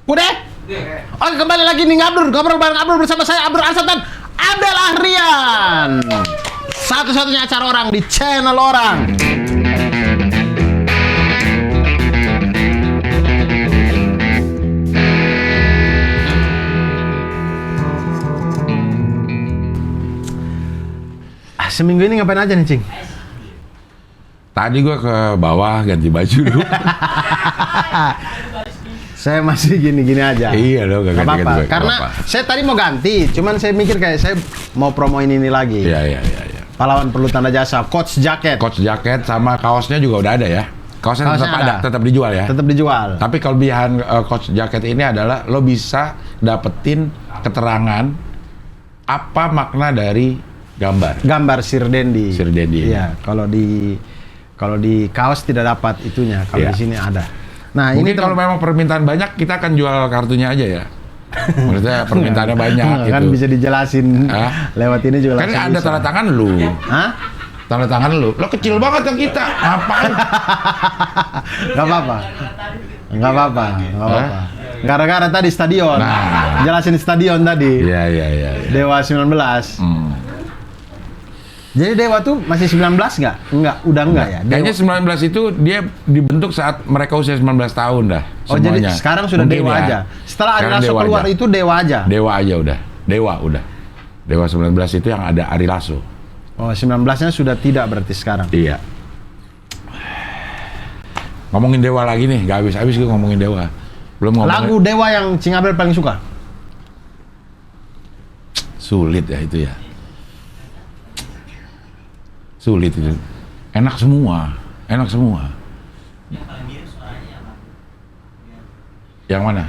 Udah? Oke, kembali lagi nih ngobrol bareng Abdur bersama saya Abdur Arsad dan Abdel Ahrian. Satu-satunya acara orang di channel orang. Seminggu ini ngapain aja nih, Cing? Tadi gua ke bawah ganti baju dulu. Saya masih gini-gini aja. Iya loh, gak ganti apa-apa. baju. Karena saya tadi mau ganti, cuman saya mikir kayak saya mau promoin ini lagi. Iya. Pahlawan perlu tanda jasa, coach jaket. Coach jaket sama kaosnya juga udah ada ya. Kaosnya tetap ada, tetap dijual ya. Tetap dijual. Tapi kelebihan coach jaket ini adalah lo bisa dapetin keterangan apa makna dari gambar Sir Dendi. Iya, kalau di kaos tidak dapat itunya, kalau di sini ada. Nah, mungkin ini kalau memang permintaan banyak kita akan jual kartunya aja ya. Maksudnya permintaannya banyak gitu. Kan bisa dijelasin lewat ini juga. Kan ada tanda tangan lu. Hah? Tanda tangan lu. Lo kecil banget yang kita. Ngapain? Gak apa-apa. Gara-gara tadi stadion. Nah. Jelasin stadion tadi. Iya. Dewa 19. Jadi Dewa tuh masih 19 nggak? Udah enggak ya? Kayaknya 19 itu dia dibentuk saat mereka usia 19 tahun dah. Oh, semuanya. jadi sekarang sudah Mungkin Dewa ya. aja. Setelah Ari Sekarang Lasso Dewa keluar aja. itu Dewa aja. Dewa aja udah. Dewa udah. Dewa 19 itu yang ada Ari Lasso. Oh, 19-nya sudah tidak berarti sekarang. Iya. Ngomongin Dewa lagi nih, gak habis-habis gue ngomongin Dewa. Belum ngomongin. Lagu Dewa yang Cing Abel paling suka? Sulit ya itu ya. Sulit itu. Enak semua. Yang mana?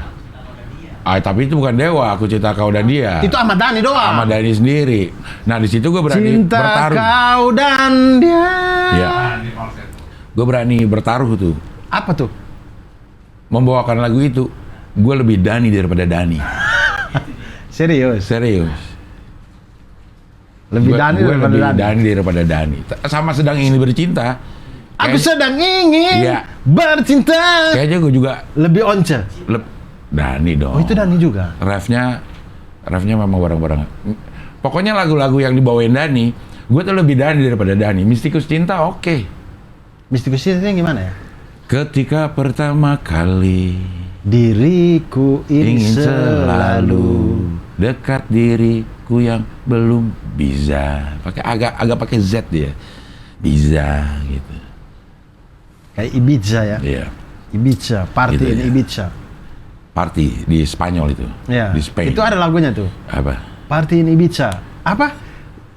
Tapi itu bukan Dewa, Aku Cinta Kau dan Dia. Itu Ahmad Dhani doang. Ahmad Dhani sendiri. Nah, di situ gue berani Cinta bertaruh. Kau dan Dia. Iya. Gue berani bertaruh tuh. Apa tuh? Membawakan lagu itu. Gue lebih Dhani daripada Dhani. Serius? Lebih Dhani daripada Dhani. Sama sedang ingin bercinta. Aku sedang ingin bercinta. Kayaknya gue juga lebih once. Dhani dong. Oh, itu Dhani juga. Refnya memang bareng-bareng. Pokoknya lagu-lagu yang dibawain Dhani, gue tuh lebih Dhani daripada Dhani. Mistikus Cinta oke. Mistikus Cinta gimana ya? Ketika pertama kali diriku ingin selalu dekat diriku yang belum bisa. Agak pakai Z dia. Bisa gitu. Kayak Ibiza ya? Iya. Ibiza, party gitu, in Ibiza. Party di Spanyol itu. Iya. Di Spain. Itu ada lagunya tuh. Apa? Party in Ibiza. Apa?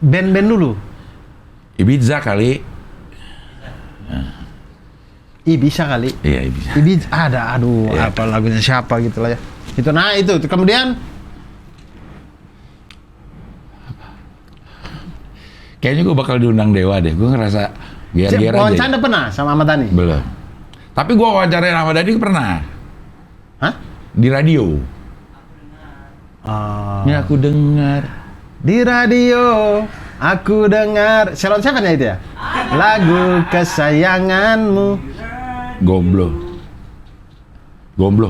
Band-band dulu. Ibiza kali. Ibiza kali. Iya, Ibiza. Ibiza ada, apa lagunya siapa gitu lah ya. Itu kemudian kayaknya gue bakal diundang Dewa deh. Gue ngerasa biar wawancara aja. pernah sama Ahmad Dhani? Belum. Tapi gue wawancarain Ahmad Dhani pernah. Hah? Di radio. Ini aku dengar. Di radio aku dengar. Salon Seven ya itu ya? Lagu kesayanganmu. Gombloh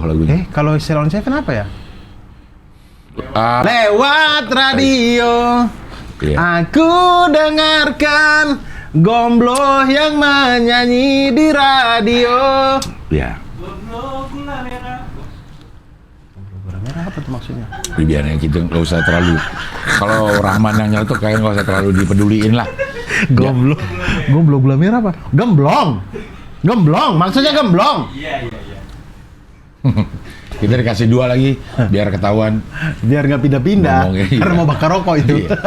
lagunya. Kalau Salon Seven apa ya? Lewat radio. Iya. Aku dengarkan Gombloh yang menyanyi di radio. Iya. Gombloh gula merah apa tuh maksudnya? Biar yang gitu nggak usah terlalu. Kalau Rahman yang nyelotok kayak nggak usah terlalu dipeduliin lah. Gombloh gula merah apa? Gemblong, maksudnya gemblong. Iya. Kita dikasih 2 lagi biar ketahuan. Biar nggak pindah-pindah. Karena mau bakar rokok itu. Iya.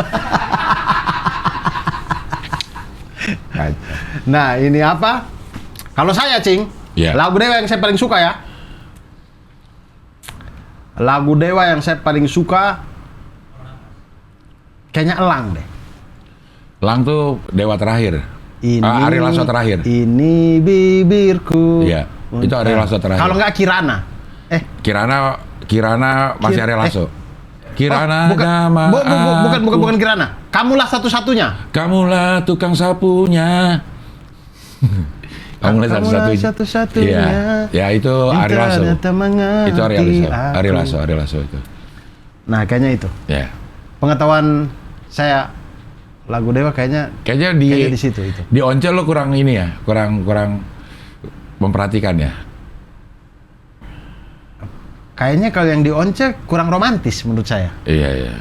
Nah, ini apa? Kalau saya, Cing, lagu Dewa yang saya paling suka ya. Lagu Dewa yang saya paling suka kayaknya Elang deh. Elang tuh Dewa terakhir. Ari Lasso terakhir. Ini bibirku. Iya, itu Ari Lasso terakhir. Kalau nggak Kirana. Kirana masih Ari Lasso. Kirana nama bukan Kirana. Kamulah satu-satunya. Kamulah tukang sapunya. Kamulah satu-satunya. Satu-satunya. Iya, ya itu Ari Lasso. Itu Ari Lasso itu. Nah, kayaknya itu. Ya. Pengetahuan saya lagu Dewa kayaknya di situ itu. Di Once lo kurang ini ya, kurang memperhatikan ya. Kayaknya kalau yang di Once kurang romantis menurut saya. Iya.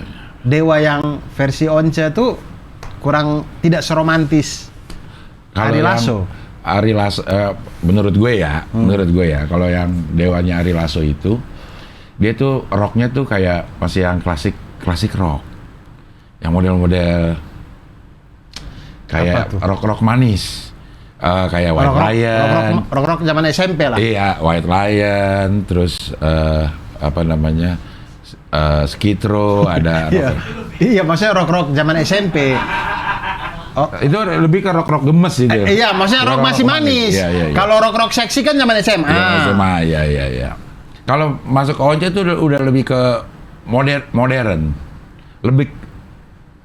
Dewa yang versi Once tuh kurang tidak seromantis Ari Lasso. Ari Lasso, menurut gue ya, kalau yang Dewanya Ari Lasso itu, dia tuh rocknya tuh kayak masih yang klasik rock, yang model-model kayak rock manis, kayak White Lion, rock zaman SMP lah. Iya, White Lion, terus apa namanya, Skid Row, ada. Iya, maksudnya rock zaman SMP. Oh. Itu lebih ke rock gemes gitu. Iya, maksudnya rock masih manis. Iya. Kalau rock seksi kan zaman SMA. Iya. Kalau masuk ke Once tuh udah lebih ke modern. Lebih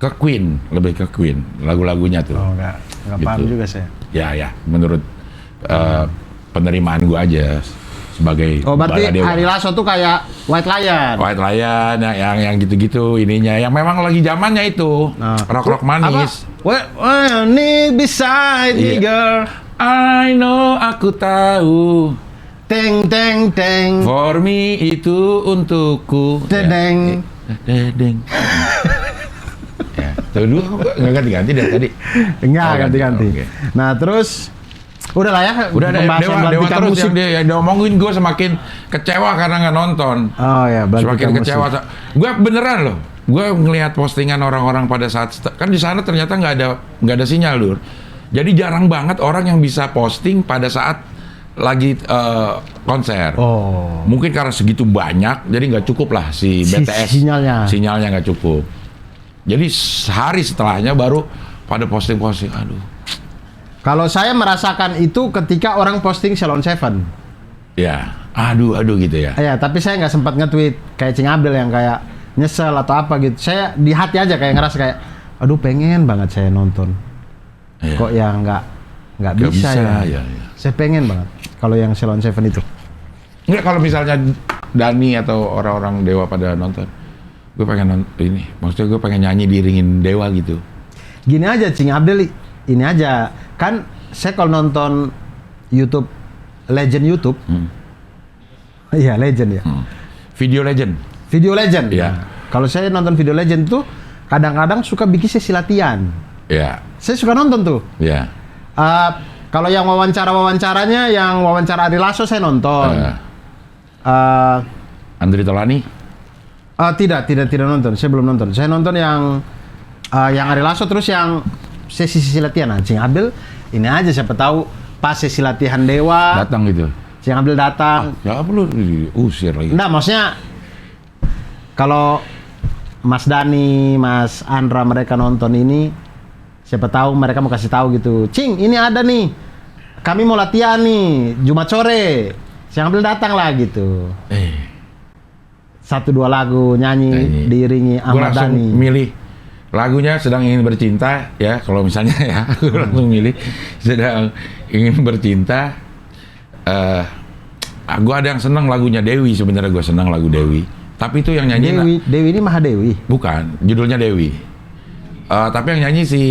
ke Queen lagu-lagunya tuh. Oh, enggak gitu. Paham juga saya. Ya, menurut penerimaan gua aja sebagai berarti Ari Lasso tuh kayak White Lion yang gitu-gitu ininya, yang memang lagi zamannya itu rock manis. Well, need beside me girl, I know, aku tahu. Teng teng teng. For me itu untukku. Dedeng. Dedeng. Ya, tuh dulu nggak ganti-ganti dari tadi. Enggak ganti-ganti. Okay. Nah terus udah lah ya. Udah ada Dewa terus musik. Yang dia omongin, gue semakin kecewa karena nggak nonton. Oh ya, semakin kecewa. Gue beneran loh. Gue ngelihat postingan orang-orang pada saat kan di sana ternyata nggak ada sinyal, Dur. Jadi jarang banget orang yang bisa posting pada saat lagi konser. Oh. Mungkin karena segitu banyak, jadi nggak cukup lah si BTS. Sinyalnya nggak cukup. Jadi sehari setelahnya baru pada posting. Aduh. Kalau saya merasakan itu ketika orang posting Salon Seven. Ya, aduh gitu ya. Ya, tapi saya nggak sempat nge-tweet kayak Cing Abdel yang kayak nyesel atau apa gitu. Saya di hati aja kayak ngerasa kayak, aduh pengen banget saya nonton. Ya. Kok ya nggak bisa ya. Saya pengen banget kalau yang Salon Seven itu. Enggak, kalau misalnya Dani atau orang-orang Dewa pada nonton, gue pengen ini. Maksudnya gue pengen nyanyi diiringin Dewa gitu. Gini aja Cing Abdel, ini aja. Kan saya kalau nonton YouTube, legend YouTube. Iya, legend ya. Video legend. Iya. Nah, kalau saya nonton video legend tuh kadang-kadang suka bikin sesi latihan. Iya. Saya suka nonton tuh. Iya. Kalau yang wawancaranya, yang wawancara Ari Lasso saya nonton. Andri Tolani? Tidak nonton. Saya belum nonton. Saya nonton yang Ari Lasso, terus yang sesi latihan. Cing Abdel ini aja, siapa tahu pas sesi latihan Dewa datang gitu. Cing Abdel datang. Ya perlu diusir lagi. Nah, maksudnya kalau Mas Dani, Mas Andra mereka nonton ini, siapa tahu mereka mau kasih tahu gitu. Cing, ini ada nih. Kami mau latihan nih Jumat sore. Cing Abdel datang lah gitu. 1-2 lagu nyanyi diiringi Ahmad Dhani. Milih lagunya Sedang Ingin Bercinta ya, kalau misalnya ya aku langsung milih Sedang Ingin Bercinta. Gue ada yang senang lagunya Dewi, sebenarnya gue senang lagu Dewi. Tapi itu yang nyanyi Dewi ini Mahadewi. Bukan, judulnya Dewi. Tapi yang nyanyi si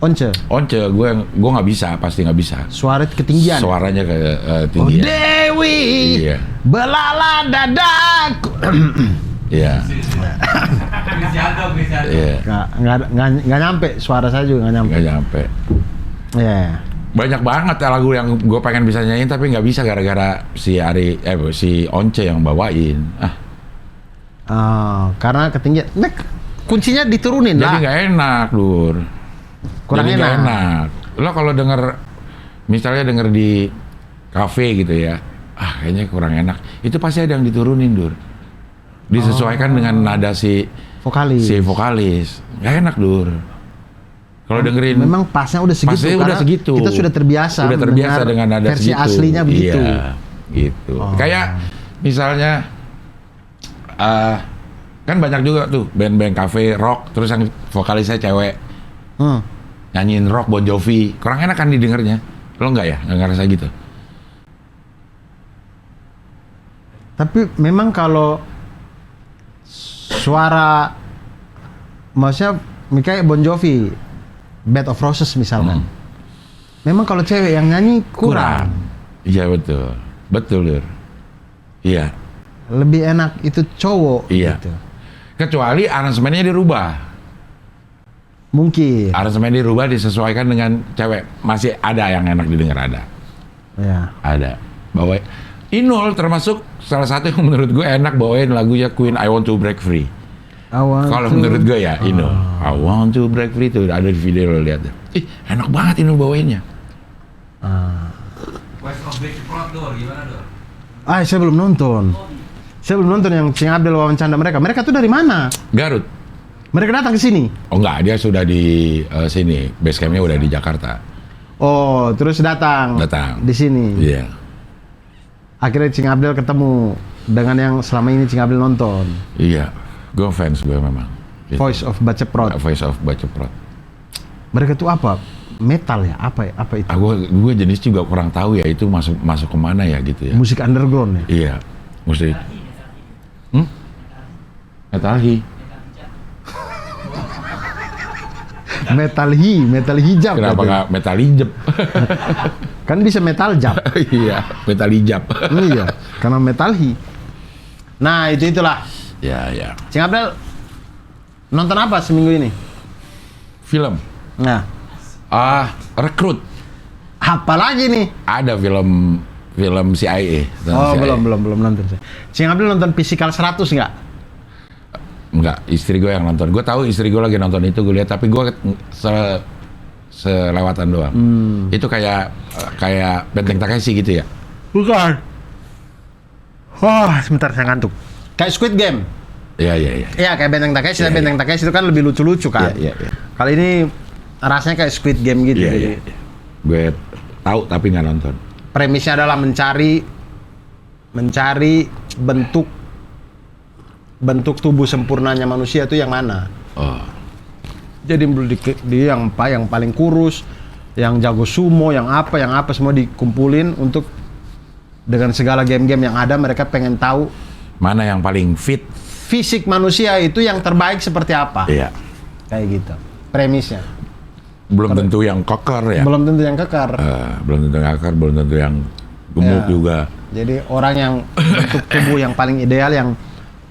Once, gue nggak bisa, pasti nggak bisa. Suara ketinggian. Suaranya ketinggian. Oh, Dewi, iya. Belala dadaku. Iya. Nggak nyampe, suara saya juga nggak nyampe. Iya. Banyak banget ya lagu yang gue pengen bisa nyanyiin tapi nggak bisa gara-gara si Once yang bawain. Karena ketinggian. Nah, kuncinya diturunin lah. Jadi nggak enak, Dur. Kurang enak. Lo kalau misalnya denger di kafe gitu ya, kayaknya kurang enak. Itu pasti ada yang diturunin, Dur. Disesuaikan dengan nada si vokalis. Nggak enak, Dur. Kalau dengerin, memang pasnya udah segitu. Pasnya udah segitu. Kita sudah terbiasa. Dengan nada versi segitu. Aslinya begitu. Iya, gitu. Kayak misalnya, kan banyak juga tuh band-band cafe rock, terus yang vokalisnya cewek, nyanyiin rock Bon Jovi, kurang enak kan didengarnya. Lo nggak ya? Nggak ngerasa gitu? Tapi memang kalau suara, maksudnya kayak Bon Jovi, Bed of Roses misalkan. Memang kalau cewek yang nyanyi kurang. Iya betul. Betul, Lur. Iya. Lebih enak itu cowok. Iya. Gitu. Kecuali aransemennya dirubah. Mungkin. Aransemen dirubah disesuaikan dengan cewek. Masih ada yang enak didengar, ada. Ya. Ada. Bawa Inul termasuk salah satu yang menurut gue enak bawain lagunya Queen I Want to Break Free. Kalau menurut gue ya Inul, I Want to Break Free itu ada di video lo lihat. Ih, enak banget Inul bawainnya. Voice of Bachelor Dor, gimana Dor? Saya belum nonton. Saya belum nonton yang Cing Abdel wawancara mereka. Mereka tuh dari mana? Garut. Mereka datang ke sini. Oh enggak, dia sudah di sini. Base campnya udah di Jakarta. Oh, terus datang. Datang. Di sini. Iya. Akhirnya Cing Abdel ketemu dengan yang selama ini Cing Abdel nonton. Iya. Gue fans gue memang. Gitu. Voice of Baceprot. Voice of Baceprot. Mereka tuh apa? Metal ya? Apa itu? Gue jenis juga kurang tahu ya itu masuk kemana ya gitu ya. Musik underground ya? Iya. Musik. Metalhi. Metal hijab. Kenapa katanya. nggak metal hijab? Kan bisa metal jab. Iya, metal hijab. Iya, karena metalhi. Nah, itulah. Ya, ya. Cing Abdel nonton apa seminggu ini? Film. Nah, Rekrut. apa lagi nih? Ada film CIA. Oh, CIA. belum nonton saya. Cing Abdel nonton Physical 100 nggak? Enggak, istri gue yang nonton. Gue tahu istri gue lagi nonton itu, gue lihat, tapi gue selewatan doang. Itu kayak Benteng Takeshi gitu ya? Bukan. Oh, sebentar saya ngantuk. Kayak Squid Game. Iya. Iya, kayak Benteng Takeshi. Iya, Benteng Takeshi itu kan lebih lucu-lucu kan. Iya. Kali ini rasanya kayak Squid Game gitu. Iya. Gue tahu tapi nggak nonton. Premisnya adalah mencari bentuk tubuh sempurnanya manusia itu yang mana. Oh. Jadi dia yang paling kurus, yang jago sumo, yang apa semua dikumpulin untuk dengan segala game-game yang ada mereka pengen tahu Mana yang paling fit? fisik manusia itu yang terbaik seperti apa. Iya. Kayak gitu. Premisnya. Belum tentu yang koker ya. Belum tentu yang kekar. Belum tentu yang koker, belum tentu yang gemuk Ya. juga. Jadi orang yang bentuk tubuh yang paling ideal yang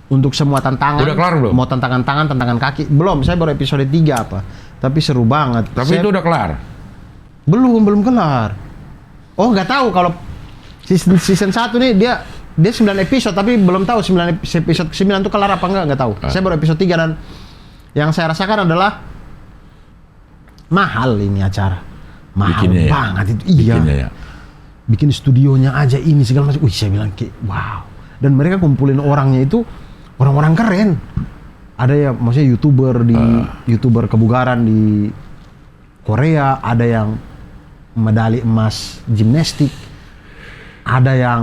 untuk semua tantangan. Udah kelar belum? Mau tantangan tangan, tantangan kaki. Belum, saya baru episode 3 apa. Tapi seru banget. Tapi itu udah kelar. Belum kelar. Oh, nggak tahu kalau season 1 nih dia 9 episode tapi belum tahu 9 episode ke-9 itu kelar apa nggak tahu. Saya baru episode 3 dan yang saya rasakan adalah mahal ini acara. Mahal Bikinnya banget itu. Bikinnya ya. Bikin studionya aja ini segala macam. Saya bilang kayak wow. Dan mereka kumpulin orangnya itu orang-orang keren. Ada ya maksudnya YouTuber kebugaran di Korea, ada yang medali emas gimnastik, ada yang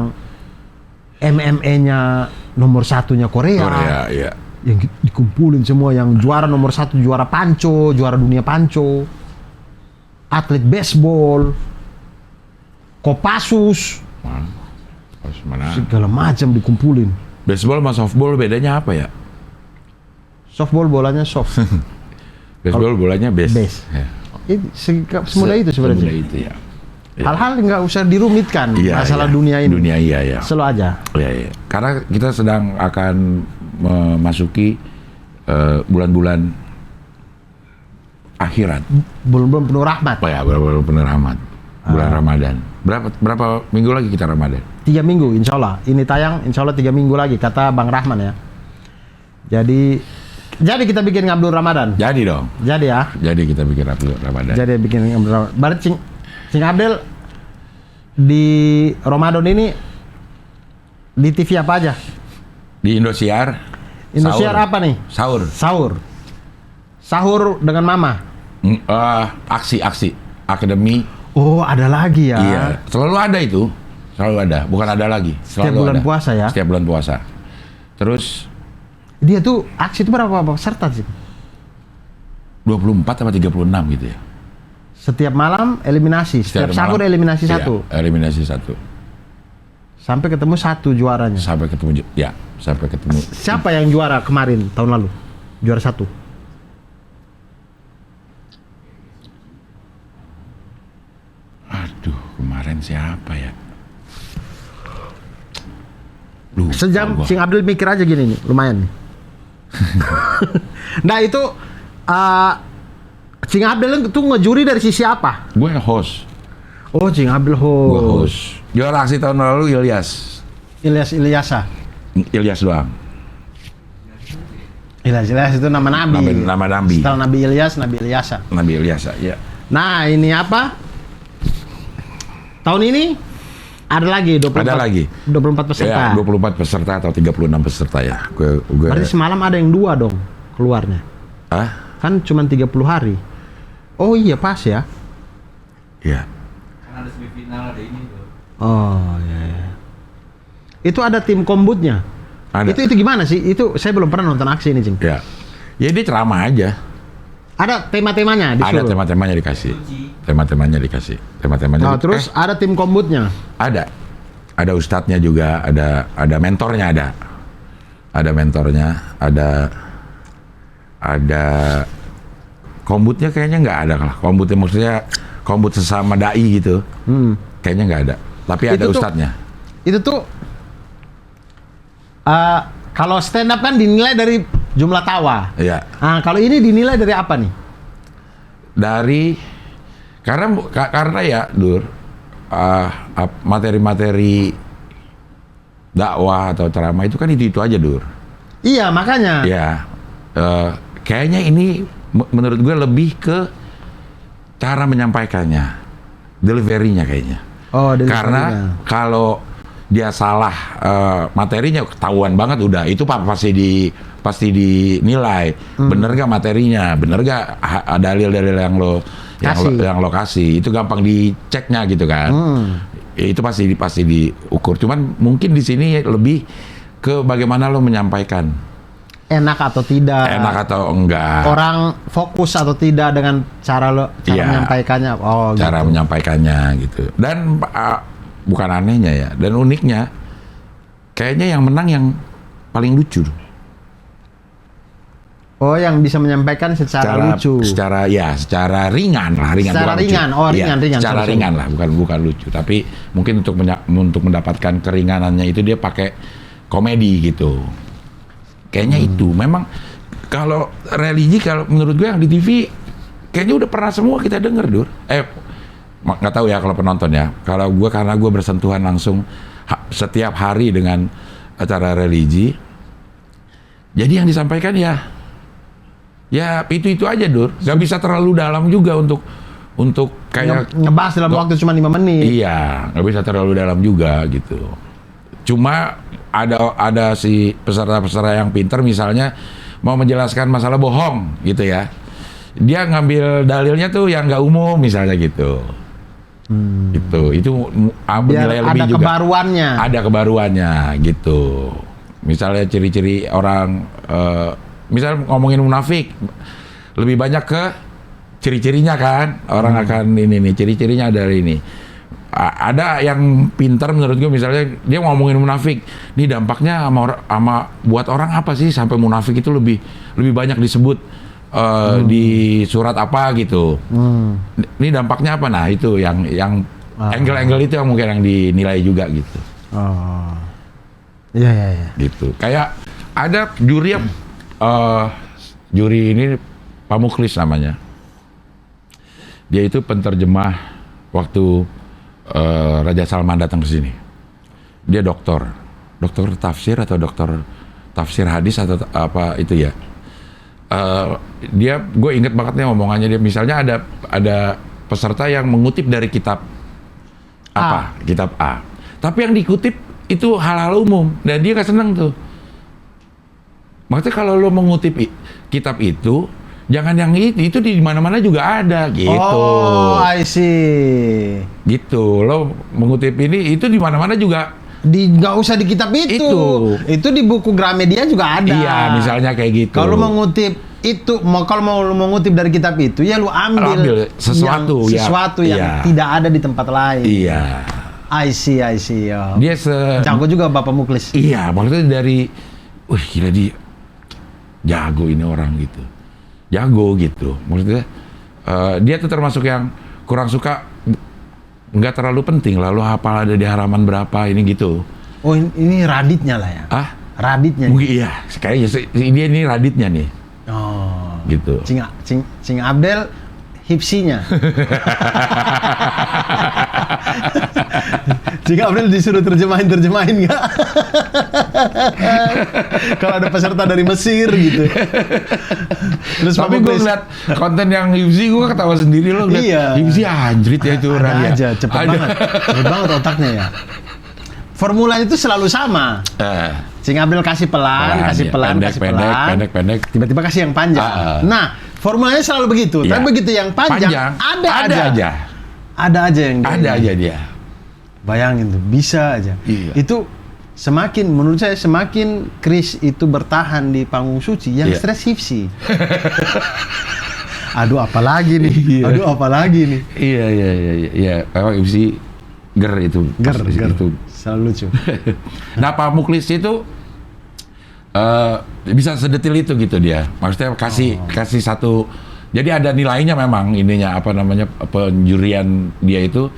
MMA-nya nomor 1-nya Korea. Iya. Yang dikumpulin semua, yang juara nomor 1, juara panco, juara dunia panco, atlet baseball, Kopassus, Mana? segala macam dikumpulin. Baseball sama softball bedanya apa ya? Softball bolanya soft. Baseball bolanya base. Base. Ya. Semudah itu sebenarnya. Semudah itu ya. Ya. Hal-hal nggak usah dirumitkan masalah dunia ini. Dunia iya. Selalu aja. Iya. Karena kita sedang akan memasuki bulan-bulan akhirat. Belum penuh rahmat. Apa ya? Bulan penuh rahmat. Bulan Ramadan. Berapa minggu lagi kita Ramadan? 3 minggu insya Allah. Ini tayang insya Allah 3 minggu lagi kata Bang Rahman ya. Jadi kita bikin Ngabdul Ramadan. Jadi dong. Jadi ya. Jadi kita bikin Ramadan. Jadi bikin Ngabdul Ramadan. Berarti Cing Abdel di Ramadan ini di TV apa aja? Di Indosiar. Indosiar sahur. apa nih? Sahur dengan Mama. Aksi Akademi. Oh, ada lagi ya. Iya, selalu ada itu. Selalu ada, bukan ada lagi. Setiap Selalu bulan ada. puasa ya? Setiap bulan puasa. Terus Dia tuh aksi itu berapa peserta sih? 24 sama 36 gitu ya. Setiap malam eliminasi, setiap sahur malam, eliminasi iya, satu. Eliminasi satu. Sampai ketemu satu juaranya. Sampai ketemu, ya, sampai ketemu. Siapa yang juara kemarin tahun lalu? Juara satu. Aduh, kemarin siapa ya? Lupa Sejam gua. Cing Abdul mikir aja gini nih, lumayan nih. Nah itu Cing Abdul tuh ngejuri dari sisi apa? Gue host. Oh, Cing Abdul Gue host. host. Juara aksi tahun lalu Ilyas. Ilyasa. Ilyas doang. Ilyas itu nama Nabi. Nama Nabi. Setelah Nabi Ilyas, Nabi Ilyasa. Nabi Ilyas, ya. Nah ini apa? Tahun ini ada lagi 24. Ada lagi. 24 peserta. Ya, 24 peserta atau 36 peserta ya. Berarti semalam ada yang 2 dong keluarnya. Ah, Kan cuma 30 hari. Oh iya pas ya. iya. Kan ada semifinal, ada ini tuh. Oh iya. Itu ada tim kombutnya. Ada. Itu gimana sih? Itu saya belum pernah nonton aksi ini, Cing. Ya. Ya dia ceramah aja. Ada tema-temanya Ada disuruh. tema-temanya dikasih. Kunci. Tema-temanya dikasih. Tema-temanya. Nah, terus ada tim kombutnya. Ada. Ada ustadznya juga, ada mentornya ada. Ada mentornya, ada kombutnya kayaknya nggak ada lah. Kombutnya maksudnya kombut sesama dai gitu. Kayaknya nggak ada. Tapi ada Itu tuh- ustadznya. Itu tuh kalau stand up kan dinilai dari jumlah tawa. Iya. Nah, kalau ini dinilai dari apa nih? Karena ya Dur, materi-materi dakwah atau ceramah itu kan itu aja Dur. Iya, makanya. Ya, kayaknya ini menurut gue lebih ke cara menyampaikannya, deliverynya kayaknya. Oh, dari Karena sana. kalau dia salah materinya ketahuan banget udah itu pasti dinilai bener gak materinya, bener gak dalil-dalil yang lo kasih itu gampang diceknya gitu kan. Itu pasti diukur. Cuman mungkin di sini lebih ke bagaimana lo menyampaikan. Enak atau tidak? Enak atau enggak. Orang fokus atau tidak dengan cara Iya. menyampaikannya. Oh, Cara gitu. menyampaikannya gitu. Dan bukan anehnya ya, dan uniknya kayaknya yang menang yang paling lucu. Oh, yang bisa menyampaikan secara lucu. Secara ringan lah, Secara bukan lucu. ringan. Oh, Iya, ringan. Secara Sorry. ringan lah, bukan lucu. Tapi mungkin untuk mendapatkan keringanannya itu dia pakai komedi gitu. Kayaknya itu. Memang kalau religi, kalau menurut gue yang di TV kayaknya udah pernah semua kita denger, Dur. Nggak tahu ya kalau penonton ya. Kalau gue, karena gue bersentuhan langsung setiap hari dengan acara religi. Jadi yang disampaikan ya itu aja Dur. Gak bisa terlalu dalam juga untuk kayak ngebahas dalam waktu cuma 5 menit. Iya, nggak bisa terlalu dalam juga gitu. Cuma ada si peserta-peserta yang pintar misalnya mau menjelaskan masalah bohong gitu ya. Dia ngambil dalilnya tuh yang nggak umum misalnya gitu. Itu Biar nilai ada lebih juga. kebaruannya. Ada kebaruannya gitu. Misalnya ciri-ciri orang, misal ngomongin munafik, lebih banyak ke ciri-cirinya kan. Orang akan ini nih, ciri-cirinya ada ini. Ada yang pintar menurut gue, misalnya dia ngomongin munafik. Ini dampaknya sama buat orang apa sih sampai munafik itu lebih banyak disebut di surat apa gitu. Ini dampaknya apa? Nah itu yang angle-angle itu yang mungkin yang dinilai juga gitu. Oh. Iya. Gitu. Kayak ada juri yang juri ini Pak Mukhlis namanya. Dia itu penterjemah waktu Raja Salman datang ke sini. Dia dokter tafsir atau dokter tafsir hadis atau apa itu ya. Gue inget banget nih omongannya dia. Misalnya ada peserta yang mengutip dari kitab kitab A. Tapi yang dikutip itu hal-hal umum dan dia gak seneng tuh. Maksudnya kalau lo mengutip kitab itu, jangan yang itu di mana-mana juga ada gitu. Oh, I see. Gitu. Lo mengutip ini itu di mana-mana juga. Nggak usah di kitab itu. Itu di buku Gramedia juga ada. Iya, misalnya kayak gitu. Kalau mengutip itu kalau mau lu mengutip dari kitab itu ya lu ambil sesuatu yang iya. tidak ada di tempat lain. Iya. I see. Oh. Dia jago juga Bapak Muklis. Iya, maksudnya dari wih gila dia jago ini orang gitu. Jago gitu. Maksudnya dia tuh termasuk yang kurang suka, nggak terlalu penting lalu hafal ada di halaman berapa ini gitu. Oh, ini raditnya lah ya. Ah? Raditnya. Mungkin iya, kayaknya dia ini raditnya nih. Oh. Gitu. Cing Abdel hipsinya. Cing Abdel disuruh terjemahin nggak? Kalau ada peserta dari Mesir gitu. Terus tapi gue ngeliat konten yang Hipsi, gue ketawa sendiri loh. Iya. Hipsi anjrit ya itu orang ya. Aja, cepet banget otaknya ya. Formulanya itu selalu sama. Cing Abdel kasih pelan, pendek. Tiba-tiba kasih yang panjang. Nah, formulanya selalu begitu. Iya. Tapi begitu yang panjang, ada aja yang dia. Bayangin tuh, bisa aja. Iya. Itu menurut saya semakin Chris itu bertahan di panggung suci, yang stres Hipsi. Aduh, apalagi nih? Iya. Memang Hipsi ger itu. Itu. Selalu lucu. Nah, Pak Muklis itu bisa sedetil itu gitu dia. Maksudnya kasih satu. Jadi ada nilainya memang ininya penjurian dia itu.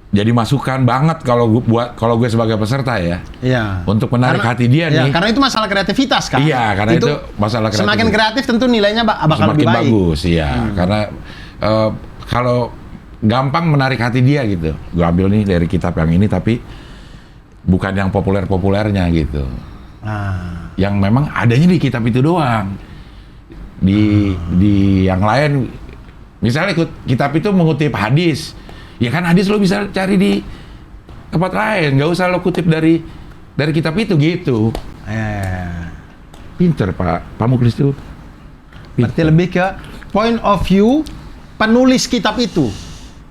Jadi masukan banget kalau gue sebagai peserta ya. Iya. Untuk menarik hati dia nih. Karena itu masalah kreativitas kan. Iya, karena itu masalah kreativitas. Semakin kreatif tentu nilainya bakal lebih baik. Bagus, iya. Karena kalau gampang menarik hati dia gitu. Gue ambil nih dari kitab yang ini tapi bukan yang populernya gitu. Yang memang adanya di kitab itu doang. Di yang lain misalnya kitab itu mengutip hadis. Ya kan hadis lo bisa cari di tempat lain, nggak usah lo kutip dari kitab itu gitu. Pinter Pak Muklis itu. Berarti lebih ke point of view penulis kitab itu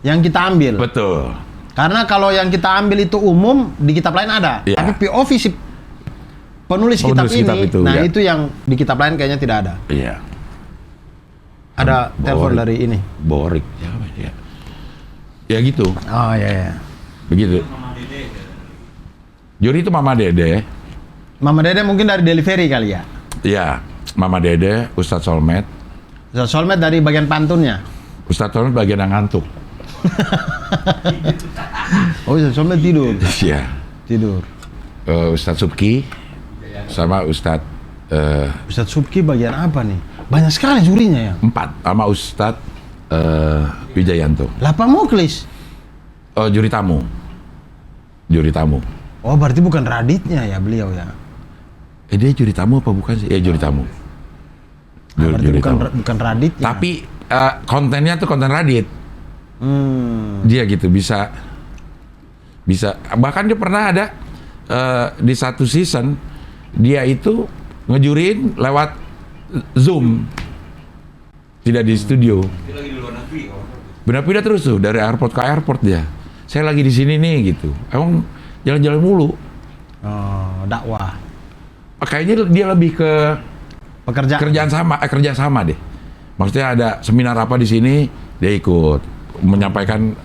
yang kita ambil. Betul. Karena kalau yang kita ambil itu umum di kitab lain ada, tapi POV si penulis kitab ini, itu, itu yang di kitab lain kayaknya tidak ada. Iya. Ada telepon dari ini. Borik. Ya gitu. Oh iya. Begitu. Juri itu Mama Dede. Mama Dede mungkin dari delivery kali ya? Iya. Mama Dede, Ustadz Solmed. Ustadz Solmed dari bagian pantunnya? Ustadz Solmed bagian yang ngantuk. Oh, Ustadz Solmed tidur? Iya. Tidur. Ustadz Subki sama Ustadz... Ustadz Subki bagian apa nih? Banyak sekali jurinya ya? 4, sama Ustadz Wijayanto. Pak Muklis? Juri tamu. Oh, berarti bukan raditnya ya beliau ya? Dia juri tamu apa bukan sih? Juri tamu. Berarti bukan raditnya. Tapi kontennya tuh konten radit. Dia gitu bisa. Bahkan dia pernah ada di satu season dia itu ngejurin lewat Zoom. Tidak di studio. Dia lagi di luar negeri. Pindah-pindah terus tuh dari airport ke airport dia. Saya lagi di sini nih gitu. Emang jalan-jalan mulu. Oh, dakwah. Kayaknya dia lebih ke kerjaan sama deh. Maksudnya ada seminar apa di sini dia ikut menyampaikan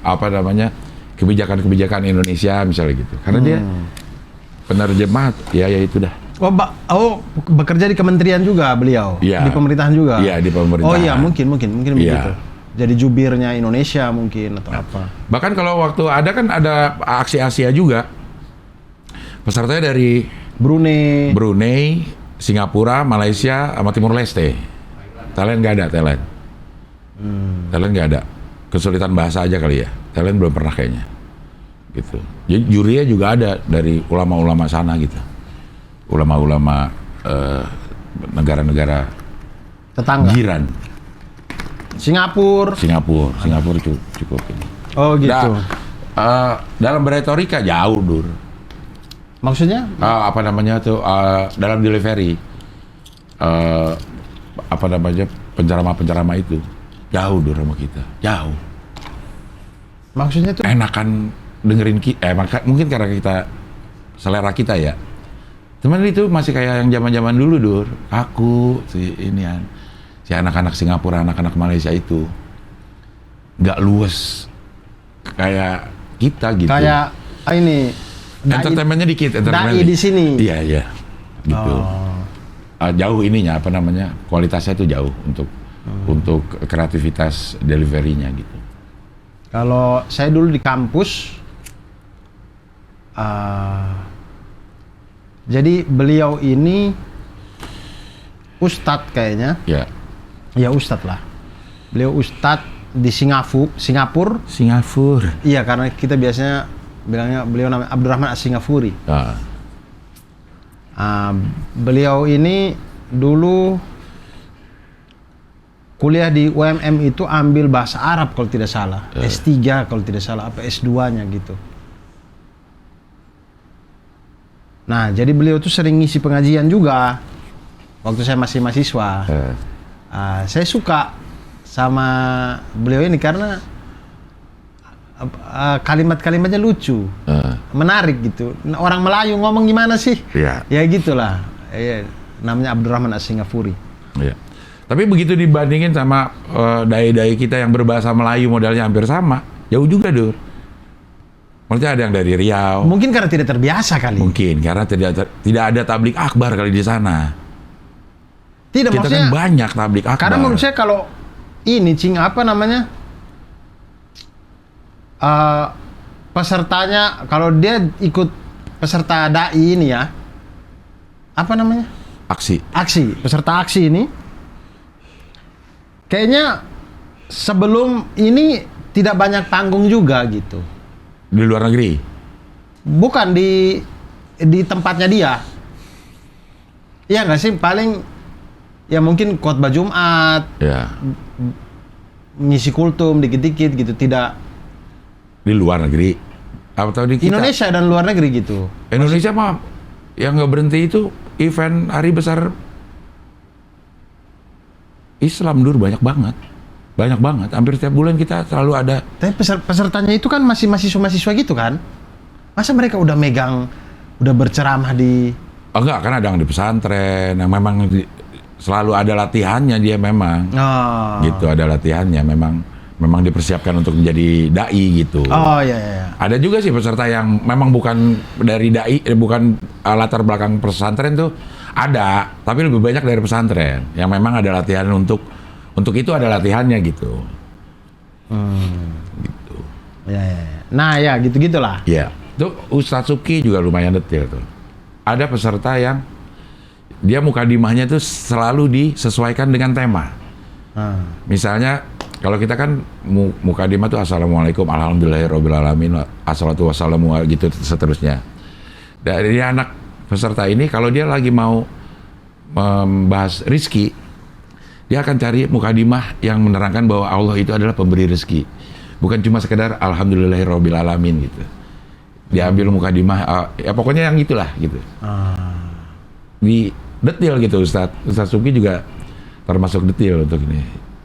kebijakan Indonesia misalnya gitu. Karena dia penerjemah ya itu dah. Bekerja di kementerian juga beliau? Ya. Di pemerintahan juga? Iya, di pemerintahan. Oh iya, mungkin ya. Begitu. Jadi jubirnya Indonesia mungkin atau apa. Bahkan kalau waktu ada aksi Asia juga. Pesertanya dari Brunei, Singapura, Malaysia, sama Timur Leste. Thailand nggak ada, Thailand nggak ada. Kesulitan bahasa aja kali ya. Thailand belum pernah kayaknya. Gitu. Jadi jurinya juga ada dari ulama-ulama sana gitu. Ulama-ulama negara-negara tetangga. Jiran. Singapura cukup ini. Oh gitu. Dalam beretorika jauh, Dur. Maksudnya? Dalam delivery. Penceramah itu jauh, Dur, sama kita. Jauh. Maksudnya tuh? Enakan dengerin mungkin karena selera kita ya. Cuman itu masih kayak yang zaman-zaman dulu, Dur. Aku inian. si anak-anak Singapura, anak-anak Malaysia itu nggak luas kayak kita gitu. Kayak ini Entertainmentnya dikit, dai di sini. Iya, gitu. Jauh ininya apa namanya, kualitasnya itu jauh untuk kreativitas deliverynya gitu. Kalau saya dulu di kampus, jadi beliau ini ustadz kayaknya. Ya. Ya ustadz lah. Beliau ustadz di Singapura. Iya, karena kita biasanya bilangnya beliau namanya Abdurrahman As-Singapuri. Beliau ini dulu kuliah di UMM itu ambil bahasa Arab kalau tidak salah, S3 kalau tidak salah, apa S2-nya gitu. Nah, jadi beliau tuh sering ngisi pengajian juga waktu saya masih mahasiswa. Saya suka sama beliau ini karena kalimat-kalimatnya lucu, menarik gitu. Orang Melayu ngomong gimana sih? Iya. Ya gitulah. Namanya Abdurrahman As-Singapuri. Iya. Tapi begitu dibandingin sama dai-dai kita yang berbahasa Melayu modelnya hampir sama, jauh juga, Dur. Maksudnya ada yang dari Riau. Mungkin karena tidak terbiasa kali. Mungkin karena tidak ada tablik akbar kali di sana. Tidak, Kita maksudnya kan banyak tablik akbar. karena menurut saya kalau ini apa namanya, pesertanya kalau dia ikut peserta dai ini ya, apa namanya, aksi. peserta aksi ini, kayaknya sebelum ini tidak banyak panggung juga gitu. Di luar negeri. Bukan di tempatnya dia. Iya nggak sih, paling ya mungkin khotbah Jumat, Ya. ngisi kultum dikit-dikit gitu, tidak Di luar negeri. Atau di kita. Indonesia dan luar negeri gitu. Indonesia mah yang nggak berhenti itu event hari besar Islam, Dur, banyak banget. Hampir setiap bulan kita selalu ada. Tapi pesertanya itu kan masih mahasiswa gitu kan? Masa mereka udah megang, udah berceramah di... Oh, enggak, kan ada yang di pesantren yang memang selalu ada latihannya dia memang. Gitu, ada latihannya memang dipersiapkan untuk menjadi dai gitu. Oh iya. Ada juga sih peserta yang memang bukan dari dai, bukan latar belakang pesantren tuh ada, tapi lebih banyak dari pesantren yang memang ada latihan untuk itu ada latihannya gitu. Gitu. Ya. Nah ya gitu-gitulah. Ya, tuh Ustadz Subki juga lumayan detail tuh. Ada peserta yang dia mukadimahnya tuh selalu disesuaikan dengan tema. Misalnya kalau kita kan mukadimah tuh assalamualaikum alhamdulillahirabbil alamin assalatu wassalamu gitu seterusnya. Dari anak peserta ini kalau dia lagi mau membahas rizki, dia akan cari mukadimah yang menerangkan bahwa Allah itu adalah pemberi rezeki. Bukan cuma sekedar alhamdulillahirabbil alamin gitu. Dia ambil mukadimah ya pokoknya yang itulah gitu. Di detail gitu Ustadz Subki juga termasuk detail untuk ini.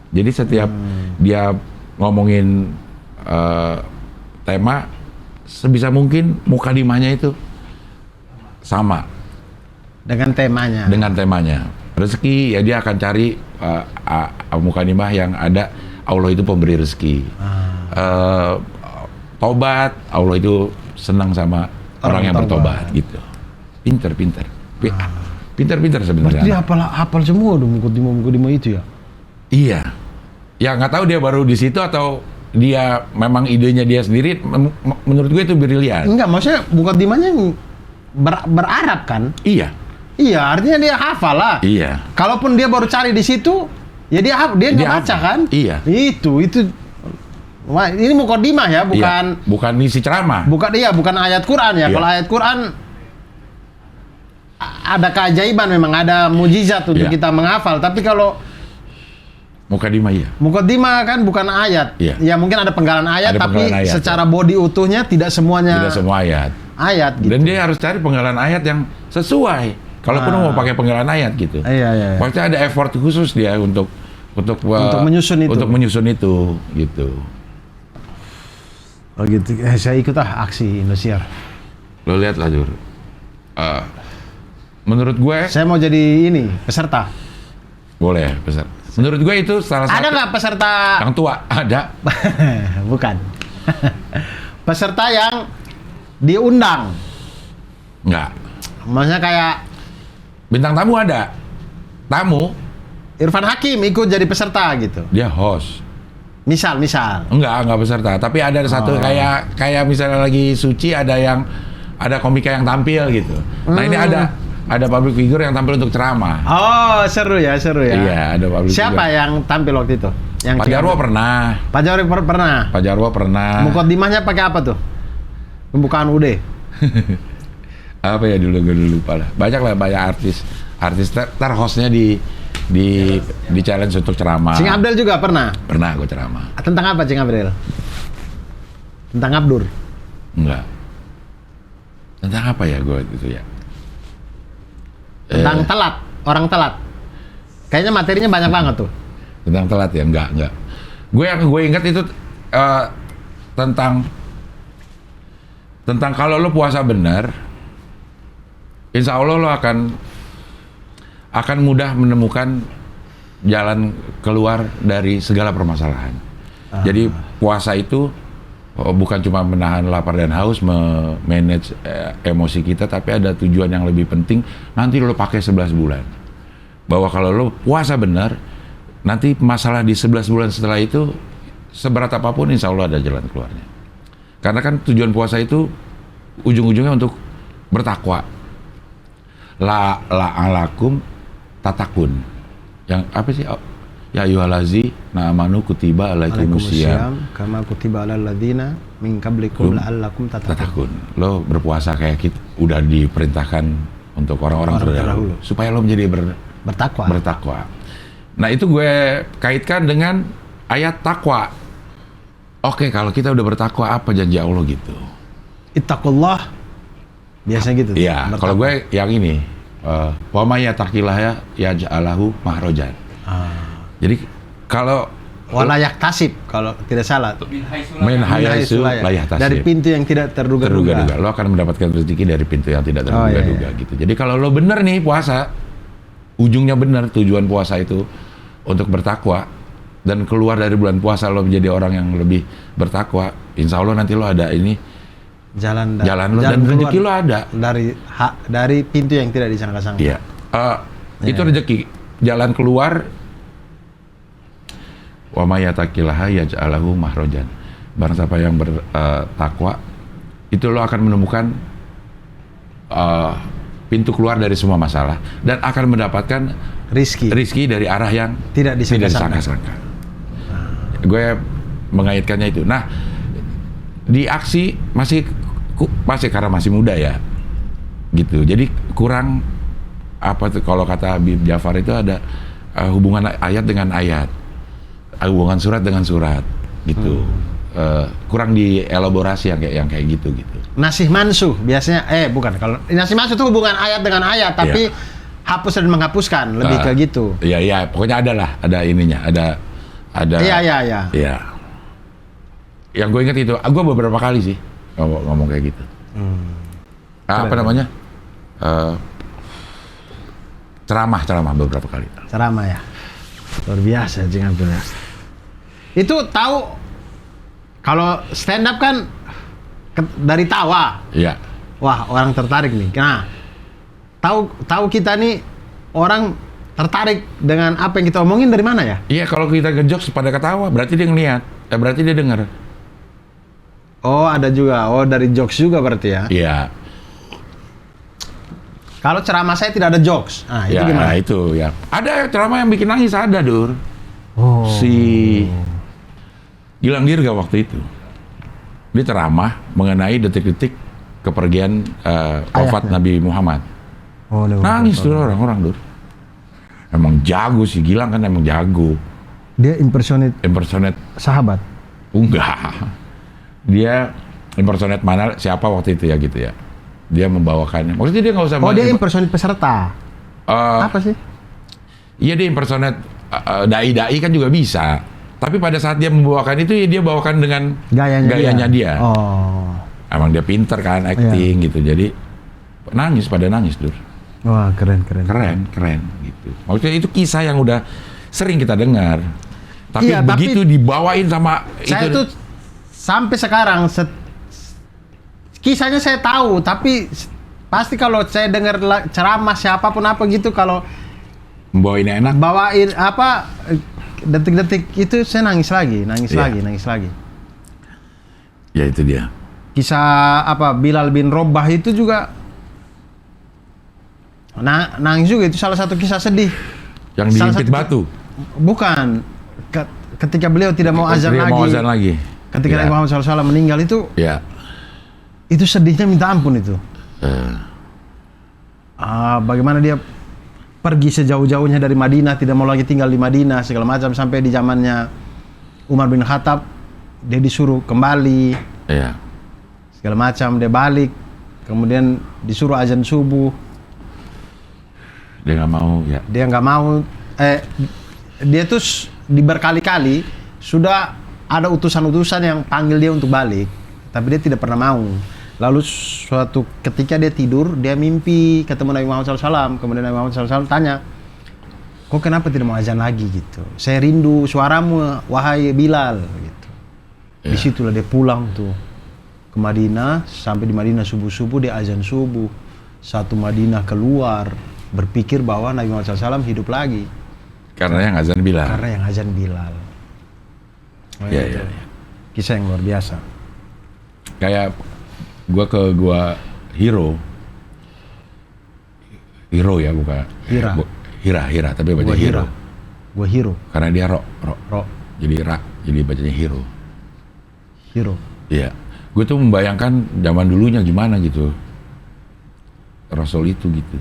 Jadi setiap dia ngomongin tema, sebisa mungkin mukadimahnya itu sama Dengan temanya. Rezeki ya dia akan cari mukadimah yang ada Allah itu pemberi rezeki. Tobat, Allah itu senang sama orang yang bertobat gitu. Pinter sebenarnya. Berarti dia hafal semua dong mukadimah itu ya? Iya. Ya nggak tahu dia baru di situ atau dia memang idenya dia sendiri. Menurut gue itu brilian. Enggak, maksudnya mukadimahnya berarab kan? Iya. Iya, artinya dia hafal lah. Iya. Kalaupun dia baru cari di situ, ya dia nggak baca hafal. kan? Iya. Itu. Wah, ini mukadimah ya, bukan. Iya. Bukan isi ceramah. Bukan ayat Quran ya. Iya. Kalau ayat Quran ada keajaiban, memang ada mujizat untuk Iya. kita menghafal. Tapi kalau Mukadimah iya. mukadimah kan bukan ayat. Iya. Ya mungkin ada penggalan ayat, Ada tapi penggalan ayat, secara body utuhnya tidak semuanya Tidak semua ayat. ayat gitu. Dan dia harus cari penggalan ayat yang sesuai. Kalaupun mau pakai penggalan ayat gitu. Iya. Maksudnya ada effort khusus dia untuk menyusun itu. Untuk menyusun itu gitu. Oh gitu. Saya ikut aksi Indosiar. Lo lihat lah Jur. Menurut gue Saya mau jadi ini peserta. Boleh peserta. Menurut gue itu salah Ada satu. nggak peserta? Yang tua ada. Bukan. Peserta yang diundang. Enggak. Maksudnya kayak Bintang tamu ada. Tamu Irfan Hakim ikut jadi peserta gitu. dia host. Misal. Enggak peserta. Tapi ada satu kayak misalnya lagi Suci ada komika yang tampil gitu. Nah ini ada public figure yang tampil untuk ceramah. Oh, seru ya. Iya, ada public Siapa figure. yang tampil waktu itu? Yang Pak Jarwo pernah. Pak Jarwo pernah. Pak Jarwo pernah. Mukodimahnya pakai apa tuh? Pembukaan UD. Apa ya dulu gue lupa lah. Banyak artis tar hostnya di challenge untuk ceramah. Cing Abdel juga pernah. Pernah gue ceramah. Tentang apa Cing Abdel? Tentang Abdur. Enggak. Tentang apa ya gue gitu ya? Tentang telat, orang telat. Kayaknya materinya banyak banget tuh. Tentang telat ya? Enggak. Gue ingat itu tentang kalau lo puasa benar, insya Allah lo akan mudah menemukan jalan keluar dari segala permasalahan. Jadi puasa itu bukan cuma menahan lapar dan haus, manage emosi kita, tapi ada tujuan yang lebih penting. Nanti lo pakai 11 bulan. Bahwa kalau lo puasa benar, nanti masalah di 11 bulan setelah itu seberat apapun insya Allah ada jalan keluarnya. Karena kan tujuan puasa itu ujung-ujungnya untuk bertakwa. La'alakum tatakun. Yang apa sih? Ya ayyuhalazi na'amanu kutiba alaikumusiyam kama kutiba alal ladzina min qablikum la'allakum tattaqun. Lo berpuasa kayak kita udah diperintahkan untuk orang-orang terdahulu supaya lo menjadi bertakwa. Nah, itu gue kaitkan dengan ayat takwa. Oke, kalau kita udah bertakwa, apa janji Allah gitu? Ittaqullah. Biasanya gitu. Iya, kalau gue yang ini, wa may yattaqillah yaj'alahu mahrojan. Jadi kalau walayak tasib kalau tidak salah. Min hayaisu la yahtasib. Dari pintu yang tidak terduga-duga. Lo akan mendapatkan rezeki dari pintu yang tidak terduga-duga gitu. Jadi kalau lo bener nih puasa, ujungnya bener, tujuan puasa itu untuk bertakwa, dan keluar dari bulan puasa lo menjadi orang yang lebih bertakwa, insya Allah nanti lo ada ini jalan lo dan rezeki lo ada dari pintu yang tidak disangka-sangka. Iya. Itu rezeki, jalan keluar. Wa may yattaqillaha yaj'alahu mahrojan. Barang siapa yang bertakwa, itu lo akan menemukan pintu keluar dari semua masalah dan akan mendapatkan rizki dari arah yang tidak disangka-sangka. Gue mengaitkannya itu. Nah, di aksi masih karena masih muda ya, gitu. Jadi kurang apa tuh kalau kata Habib Jafar itu ada hubungan ayat dengan ayat, hubungan surat dengan surat, gitu. Kurang dielaborasi yang kayak gitu. Nasih mansuh biasanya, bukan, kalau nasih mansuh itu hubungan ayat dengan ayat, tapi hapus dan menghapuskan, lebih ke gitu. Iya, pokoknya ada ininya, ada. Iya. Yang gue ingat itu, gue beberapa kali sih ngomong kayak gitu. Apa namanya? Ceramah beberapa kali. Ceramah ya, luar biasa Cing Abdul ya. Itu tahu kalau stand up kan dari tawa. Iya. Wah, orang tertarik nih. Nah, tahu kita nih orang tertarik dengan apa yang kita omongin dari mana ya? Iya, kalau kita ngejokes pada ketawa, berarti dia ngeliat, berarti dia dengar. Oh, ada juga. Oh, dari jokes juga berarti ya? Iya. Kalau ceramah saya tidak ada jokes. Nah, itu gimana? Nah, itu ya. Ada ceramah yang bikin nangis, ada, Dur. Oh. Si Gilang Dirga waktu itu. Dia ceramah mengenai detik-detik kepergian wafat Nabi Muhammad. Oh, nangis tuh orang-orang, Dur. Emang jago sih, Gilang kan emang jago. Dia impersonate sahabat? Enggak. Dia impersonate mana, siapa waktu itu ya gitu ya. Dia membawakannya. Maksudnya dia nggak usah... Oh, dia impersonate peserta? Apa sih? Iya, dia impersonate dai-dai kan juga bisa. Tapi pada saat dia membawakan itu, ya dia bawakan dengan gayanya dia. Oh. Emang dia pinter kan, acting gitu. Jadi pada nangis, Dur. Wah, keren. Keren gitu. Maksudnya itu kisah yang udah sering kita dengar. Tapi Iya, begitu dibawain sama Saya tuh sampai sekarang kisahnya saya tahu, tapi pasti kalau saya dengar ceramah siapapun apa gitu, kalau bawainnya enak. bawain apa detik-detik itu saya nangis lagi. Ya itu dia. Kisah apa Bilal bin Robah itu juga nangis juga, itu salah satu kisah sedih. Yang dihimpit batu. Bukan. Ketika beliau tidak mau azan lagi. Ketika Nabi Muhammad SAW meninggal itu. Ya. Itu sedihnya minta ampun itu. Bagaimana dia pergi sejauh-jauhnya dari Madinah, tidak mau lagi tinggal di Madinah segala macam, sampai di zamannya Umar bin Khattab dia disuruh kembali. Iya. Segala macam, dia balik, kemudian disuruh azan subuh. Dia nggak mau ya. Dia nggak mau. Dia tuh berkali-kali sudah ada utusan-utusan yang panggil dia untuk balik, tapi dia tidak pernah mau. Lalu suatu ketika dia tidur, dia mimpi ketemu Nabi Muhammad SAW. Kemudian Nabi Muhammad SAW tanya, kok kenapa tidak mau azan lagi gitu? Saya rindu suaramu, wahai Bilal gitu. Ya. Disitulah dia pulang tuh ke Madinah. Sampai di Madinah subuh-subuh dia azan subuh. Satu Madinah keluar berpikir bahwa Nabi Muhammad SAW hidup lagi. Karena yang azan Bilal. Karena yang azan Bilal. Iya. Kisah yang luar biasa. Kayak gua ke gua Hiro ya, bukan Hira tapi baca Hiro. Gua Hiro. Karena dia ro. Jadi jadi bacanya Hiro. Iya. Gue tuh membayangkan zaman dulunya gimana gitu. Rasul itu gitu.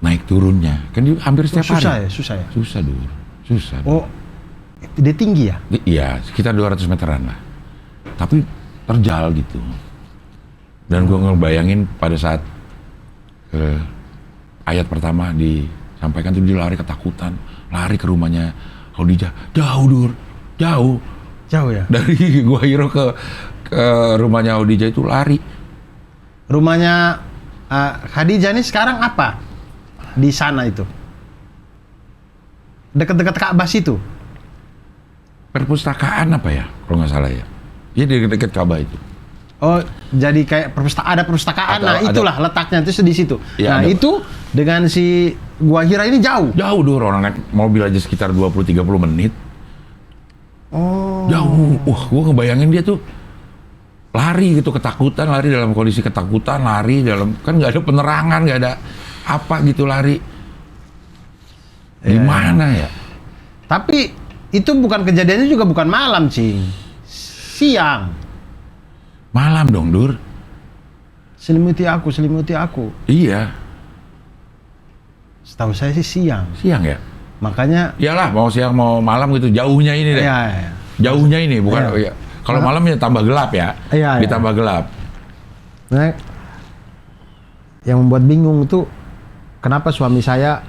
Naik turunnya kan hampir setiap hari. Susah ya. Susah. Oh, dia tinggi ya? Iya, sekitar 200 meteran lah. Tapi terjal gitu. Dan gue ngebayangin pada saat ayat pertama disampaikan tuh dia lari ketakutan, lari ke rumahnya Khadijah. Jauh ya? Dari Gua Hiro ke rumahnya Khadijah itu lari. Rumahnya Khadijah ini sekarang apa? Di sana itu? Dekat-dekat Ka'bah situ? Perpustakaan apa ya? Kalau nggak salah ya. Iya di dekat Ka'bah itu. Oh, jadi kayak ada perpustakaan. Itulah letaknya itu di situ. Ya, nah, itu dengan si Gua Hira ini jauh. Jauh Dur, orang naik mobil aja sekitar 20-30 menit. Oh. Jauh. Gua ngebayangin dia tuh lari gitu, ketakutan, lari dalam kondisi ketakutan, lari dalam, kan nggak ada penerangan, nggak ada apa gitu, lari. Gimana ya? Tapi itu bukan kejadiannya juga bukan malam, Cing. Siang. Malam dong, Dur. Selimuti aku. Iya. Setahu saya sih siang. Siang ya? Makanya iyalah, mau siang mau malam gitu, jauhnya ini deh. Iya. Jauhnya ini, bukan. Iya. Kalau malam ya tambah gelap ya. Iya. Ditambah gelap. Nah, yang membuat bingung tuh kenapa suami saya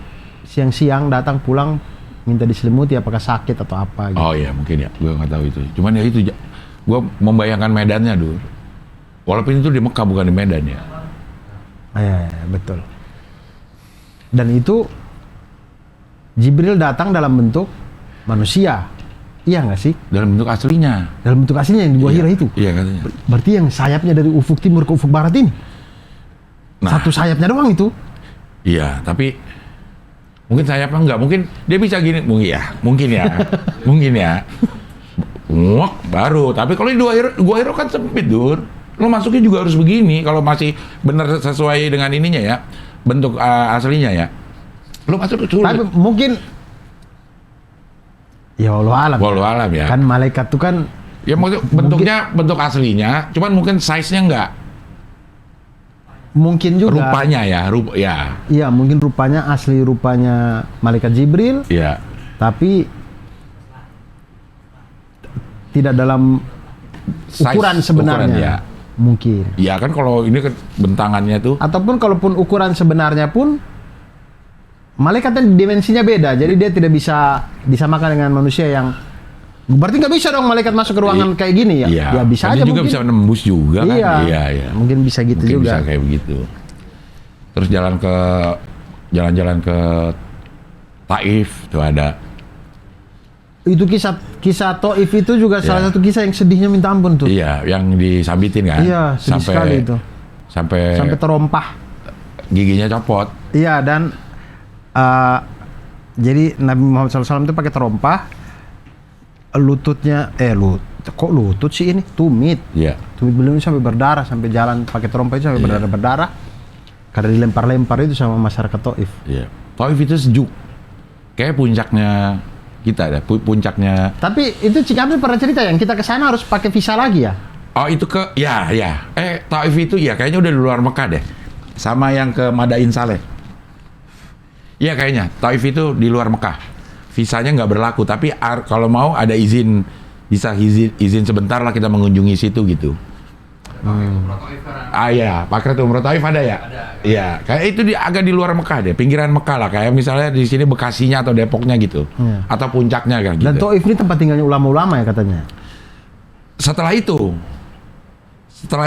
siang-siang datang pulang minta diselimuti, apakah sakit atau apa gitu. Oh iya, mungkin ya. Gue nggak tahu itu. Cuman ya itu, gue membayangkan medannya, Dur. Walaupun itu di Mekah bukan di Medan ya. Iya, betul. Dan itu Jibril datang dalam bentuk manusia. Iya nggak sih? Dalam bentuk aslinya. Dalam bentuk aslinya yang di Gua Hira itu. Iya katanya. Berarti yang sayapnya dari ufuk timur ke ufuk barat ini. Satu sayapnya doang itu. Iya, tapi mungkin sayapnya enggak. Mungkin dia bisa gini. Mungkin ya. Muak baru. Tapi kalau di Gua Hira kan sempit, Dur. Lo masuknya juga harus begini. Kalau masih benar sesuai dengan ininya ya, bentuk aslinya ya. Lo masuk ke sulit. Tapi mungkin ya Allah alam ya. Kan malaikat tuh kan ya bentuknya bentuk aslinya, cuman mungkin size-nya enggak. Mungkin juga. Rupanya ya, Iya, mungkin rupanya asli rupanya malaikat Jibril. Iya. Tapi tidak dalam ukuran sebenarnya. Ukuran, ya. Mungkin. Iya kan kalau ini kan bentangannya tuh. Ataupun kalaupun ukuran sebenarnya pun malaikat kan dimensinya beda, jadi dia tidak bisa disamakan dengan manusia yang berarti nggak bisa dong malaikat masuk ke ruangan kayak gini ya? Iya. Ya bisa aja juga mungkin. Bisa nembus juga kan? Iya. Iya. Mungkin bisa gitu mungkin juga. Bisa kayak begitu. Terus jalan-jalan ke Taif tuh ada. Itu kisah Taif itu juga salah satu kisah yang sedihnya minta ampun tuh. Iya, yang disambitin kan. Iya, sedih sekali itu. Sampai terompah. Giginya copot. Iya, dan jadi Nabi Muhammad SAW itu pakai terompah, lututnya kok lutut sih ini? Tumit. Iya. Tumit beliau ini sampai berdarah, sampai jalan pakai terompah itu sampai berdarah karena dilempar-lempar itu sama masyarakat Taif. Iya. Taif itu sejuk. Kayak puncaknya kita ya, puncaknya. Tapi itu Cik Abdul pernah cerita yang kita ke sana harus pakai visa lagi ya? Oh itu ya. Taif itu ya kayaknya udah di luar Mekah deh. Sama yang ke Madain Saleh. Iya kayaknya, Taif itu di luar Mekah. Visanya nggak berlaku, tapi kalau mau ada izin, bisa izin sebentar lah kita mengunjungi situ gitu. Iya, pakai umroh Taif ada ya? Iya, kayak itu agak di luar Mekah deh, pinggiran Mekah lah, kayak misalnya di sini Bekasinya atau Depoknya gitu, atau puncaknya kan gitu. Dan Taif ini tempat tinggalnya ulama-ulama ya katanya. Setelah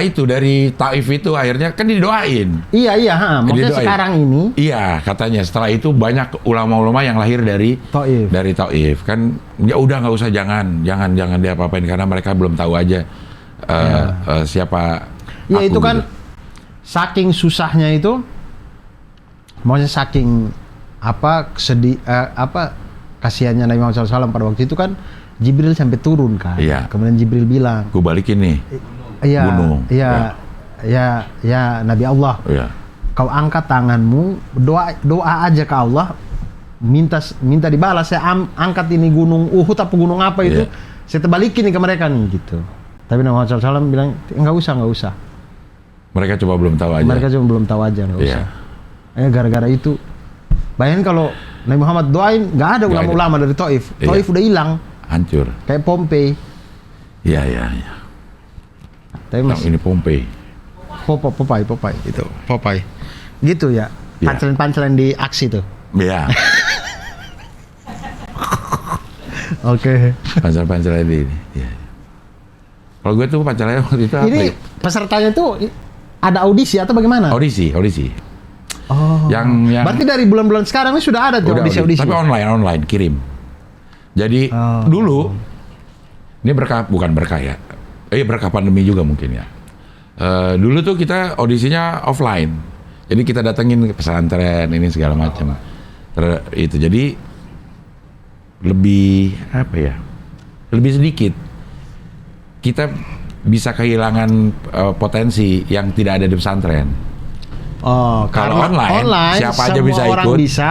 itu dari Taif itu akhirnya kan didoain. Iya, maksudnya Didoain. sekarang ini. Iya, katanya setelah itu banyak ulama-ulama yang lahir dari Taif. Dari Taif. Kan ya udah nggak usah jangan diapa-apain karena mereka belum tahu aja siapa. Ya aku itu kan gitu. saking susahnya itu, maksudnya saking kasihannya Nabi Muhammad SAW pada waktu itu kan Jibril sampai turun kan. Iya. Kemudian Jibril bilang, Gue balikin nih. Gunung. Ya Nabi Allah, Iya. kau angkat tanganmu, doa aja ke Allah, minta dibalas. Saya angkat ini gunung Uhud apa gunung apa itu, saya terbalikin nih ke mereka nih gitu. Tapi Nabi Muhammad SAW bilang nggak usah. Mereka coba belum tahu aja. Mereka cuma belum tahu aja, nggak usah. Gara-gara itu, bayangin kalau Nabi Muhammad doain, nggak ada ulama-ulama dari Taif. Iya. Taif udah hilang, Hancur. kayak Pompei. Iya. Tapi Yang ini Pompei. Popeye itu Popeye. Gitu ya. Iya. Pancelan di aksi tuh. Iya. Oke. Pancel ini. Iya. Kalau gue tuh pacarnya waktu itu apa Ini ya? pesertanya tuh ada audisi atau bagaimana? Audisi. Oh. Yang Berarti dari bulan-bulan sekarang ini sudah ada tuh udah audisi. Tapi online kirim. Jadi dulu ini bukan berkah ya. Berkah pandemi juga mungkin ya. Dulu tuh kita audisinya offline. Jadi kita datengin ke pesantren ini segala macam. Itu jadi lebih lebih sedikit. Kita bisa kehilangan potensi yang tidak ada di pesantren. Oh, Kalau online siapa aja semua bisa orang ikut. bisa.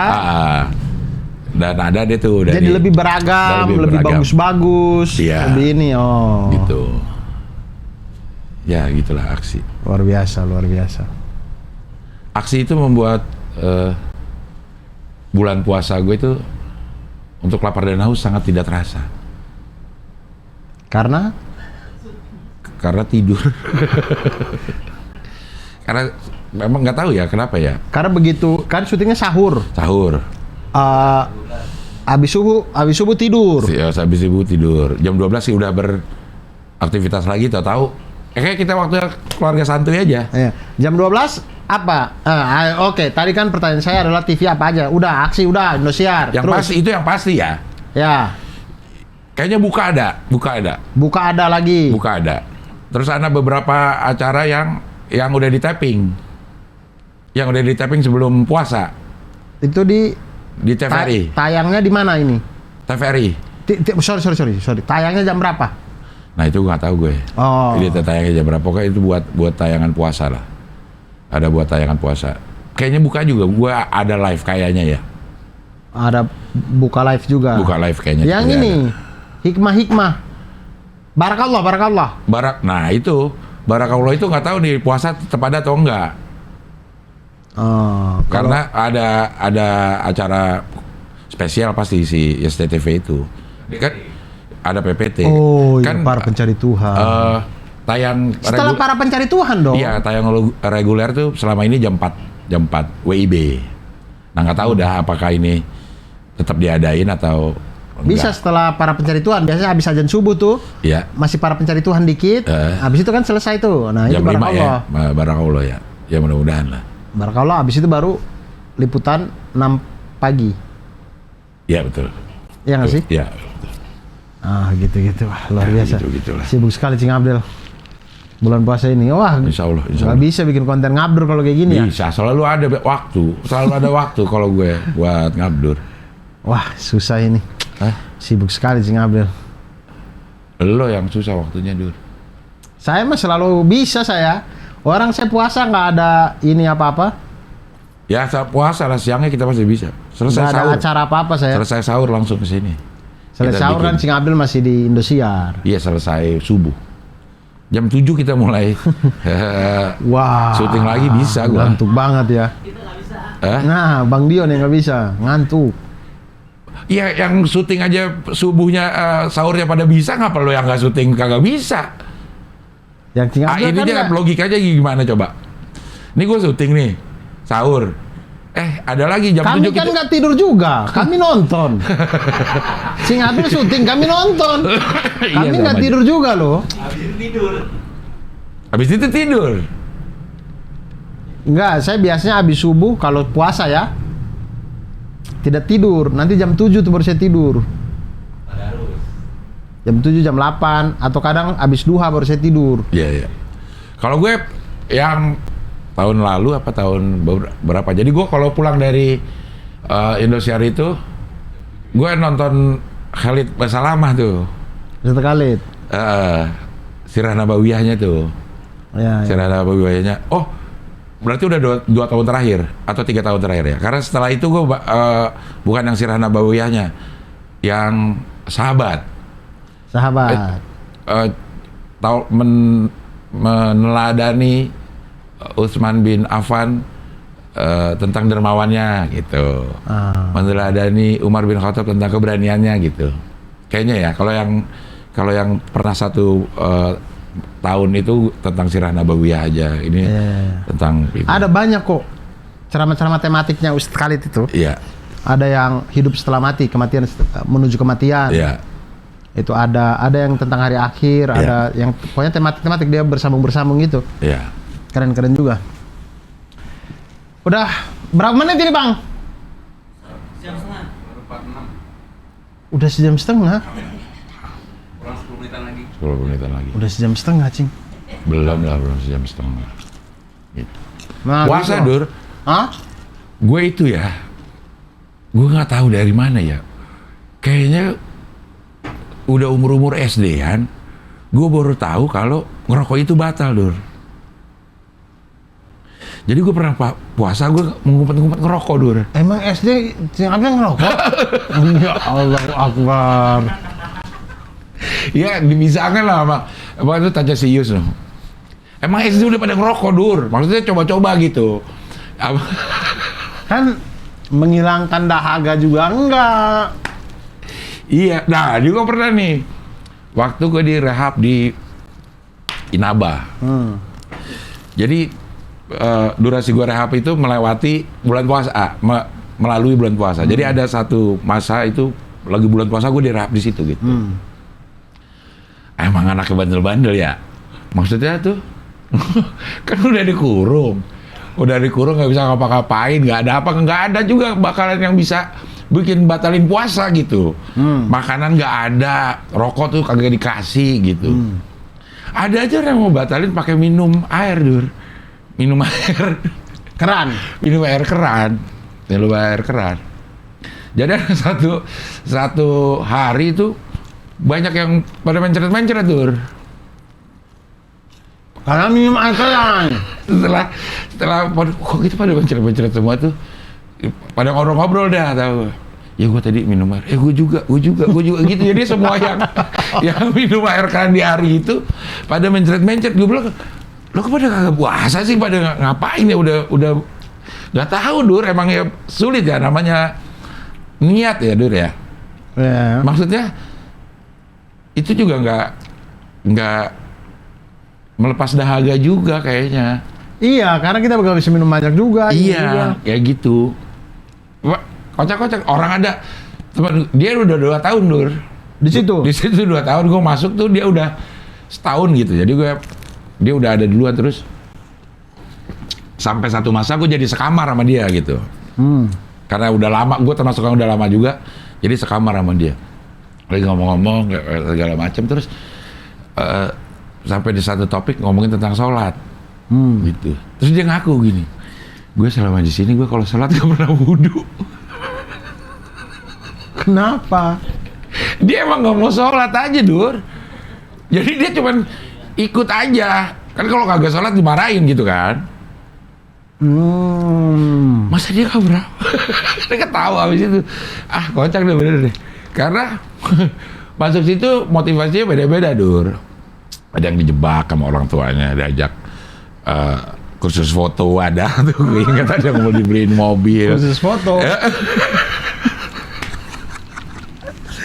Dan ada deh tuh dari, Jadi lebih beragam, lebih bagus-bagus, Iya. lebih ini. Gitu. Ya gitulah aksi. Luar biasa. Aksi itu membuat bulan puasa gue itu untuk lapar dan haus sangat tidak terasa. Karena tidur. Karena memang nggak tahu ya kenapa ya. Karena begitu kan syutingnya sahur. Habis subuh tidur. Ya, habis ibu tidur. Jam 12 sih udah beraktivitas lagi, tahu. Kayak kita waktu keluarga santuy aja. Iya. Jam 12 apa? Oke, tadi kan pertanyaan saya adalah TV apa aja? Udah, aksi udah, Indosiar. Yang Terus? pasti itu yang pasti ya. Ya. Kayaknya buka ada lagi. Terus ada beberapa acara yang udah di tapping. Yang udah di tapping sebelum puasa. Itu di TVRI. Tayangnya di mana ini? TVRI. Sorry. Tayangnya jam berapa? Nah itu nggak tahu gue. Oh. Ini tayangnya jam berapa? Pokoknya itu buat tayangan puasa lah. Ada buat tayangan puasa. Kayaknya buka juga. Gue ada live kayaknya ya. Ada buka live juga. Buka live kayaknya. Yang ini hikmah. Barakallah. Nah itu Barakallah itu nggak tahu nih puasa tetap ada atau enggak. Karena ada acara spesial pasti si SCTV itu. Kan ada PPT. Kan para pencari Tuhan. Tayang setelah para pencari Tuhan dong. Iya, tayang reguler tuh selama ini jam 4 WIB. Nah, nggak tahu dah apakah ini tetap diadain atau enggak. Bisa setelah para pencari Tuhan, biasanya habis azan subuh tuh. Iya. Masih para pencari Tuhan dikit. Habis itu kan selesai tuh. Nah, jam itu Barakallah. Barakallah ya. Ya mudah-mudahan lah. Barakallah, habis itu baru liputan 6 pagi. Iya betul. Iya nggak sih? Iya. Ah gitu-gitu, wah luar Ya, biasa. gitu-gitulah. Sibuk sekali Cing Abdel. Bulan puasa ini, wah Insya Allah. nggak bisa bikin konten ngabdur kalau kayak gini ya. Bisa, selalu ada waktu kalau gue buat ngabdur. Wah susah ini, Hah? sibuk sekali Cing Abdel. Lo yang susah waktunya, Dur. Saya mah selalu bisa saya. Orang saya puasa nggak ada ini apa-apa. Ya saat puasa lah, siangnya kita masih bisa. Selesai Nggak ada sahur. acara apa-apa saya. Selesai sahur langsung ke sini. Selesai Kita sahur kan bikin. Cing Abdel masih di Indosiar. Iya, selesai subuh. Jam 7 kita mulai. Wah. Syuting lagi bisa gua. Ngantuk banget ya. Hah? Nah, Bang Dion yang nggak bisa, ngantuk. Iya, yang syuting aja subuhnya sahurnya pada bisa, ngapa lo yang nggak syuting kagak bisa? Yang Cing Abdel Ini kan dia nggak- logikanya gimana coba? Ini gue syuting nih, sahur. Ada lagi jam Kami 7 kan kita. nggak tidur juga, kami nonton. Cing Abdel syuting, kami nonton. Iya, Kami nggak sama tidur juga loh. Habis itu tidur. Habis itu tidur. Enggak, saya biasanya habis subuh kalau puasa ya. Tidak tidur, nanti jam 7 tuh baru saya tidur. Tadarus. Jam 7, jam 8, atau kadang habis duha baru saya tidur. Iya, iya. Kalau gue yang tahun lalu apa tahun berapa? Jadi gue kalau pulang dari Indosiar itu, gue nonton Khalid Basalamah tuh. Ustaz Khalid. Sirah Nabawiyahnya tuh. Ya, ya. Sirah Nabawiyahnya. Oh, berarti udah dua tahun terakhir atau 3 tahun terakhir ya? Karena setelah itu gue bukan yang Sirah Nabawiyahnya, yang Sahabat. Sahabat. Meneladani Utsman bin Affan tentang dermawannya gitu. Meneladani Umar bin Khattab tentang keberaniannya gitu. Kayaknya ya kalau yang pernah satu tahun itu tentang Sirah Nabawiyah aja. Ini tentang itu. Ada banyak kok ceramah-ceramah tematiknya Ustaz Khalid itu. Iya. Ada yang hidup setelah mati, kematian menuju kematian. Iya. Itu ada yang tentang hari akhir, Iya. ada yang pokoknya tematik dia bersambung gitu. Iya. Keren-keren juga. Udah berapa menit ini Bang? Jam setengah. Baru 46. Udah sejam setengah. Kurang 10 menitan lagi. 10 menitan lagi. Udah sejam setengah Cing. Belum sejam setengah. Gitu. Nah, Puasa, gitu. Dur. Hah? Gue itu ya, gue nggak tahu dari mana ya. Kayaknya udah umur SD-an, gue baru tahu kalau ngerokok itu batal, Dur. Jadi gue pernah puasa, gue mengumpet-ngumpet ngerokok, Dur. Emang SD Cing Abdel ngerokok? Ya Allah Akbar. Ya, dibisangkan lah sama, apa itu tanya si Yus loh. Emang SD udah pada ngerokok, Dur. Maksudnya coba-coba gitu. Kan menghilangkan dahaga juga enggak. Iya, nah juga pernah nih. Waktu gue direhab di Inaba. Jadi durasi gue rehab itu melewati bulan puasa, melalui bulan puasa. Jadi ada satu masa itu lagi bulan puasa gue direhab di situ gitu. Emang anaknya bandel-bandel ya. Maksudnya tuh kan udah dikurung nggak bisa ngapa-ngapain, nggak ada juga bakalan yang bisa bikin batalin puasa gitu. Makanan nggak ada, rokok tuh kagak dikasih gitu. Ada aja orang mau batalin pakai minum air, Dur. Minum air Keran. minum air keran. Jadi ada satu hari itu banyak yang pada mencret-mencret, Dur. Karena minum air keran. Setelah kok gitu pada mencret-mencret semua tuh, pada ngobrol-ngobrol dah tahu. Ya gue tadi minum air, gue juga gitu. Jadi semua yang minum air kan di hari itu pada mencret-mencret. Gue bilang, lo kok pada kagak puasa sih, pada ngapain ya, udah nggak tahu, Dur. Emang ya sulit ya, namanya niat ya, Dur ya. Ya. Maksudnya itu juga nggak melepas dahaga juga kayaknya. Iya, karena kita bakal bisa minum banyak juga. Iya, kayak gitu. Kocak-kocak. Orang ada teman dia udah 2 tahun, Dur. Di situ. Di situ 2 tahun, gue masuk tuh dia udah setahun gitu. Jadi dia udah ada duluan terus. sampai satu masa gue jadi sekamar sama dia gitu. Karena udah lama, gue termasuk yang udah lama juga, jadi sekamar sama dia. Lagi ngomong-ngomong segala macam, terus sampai di satu topik ngomongin tentang sholat, gitu. Terus dia ngaku gini, gue selama di sini gue kalau sholat gak pernah wudhu. Kenapa? Dia emang nggak mau sholat aja, Dur. Jadi dia cuman ikut aja. Kan kalau kagak sholat dimarahin gitu kan. Masa dia gak berapa? Dia ketawa habis itu. Ah, kocak deh bener deh. Karena masuk situ motivasinya beda-beda, Dur. Ada yang dijebak sama orang tuanya, diajak kursus foto, ada tuh. Gue ingat ada yang mau dibeliin mobil. Khusus foto.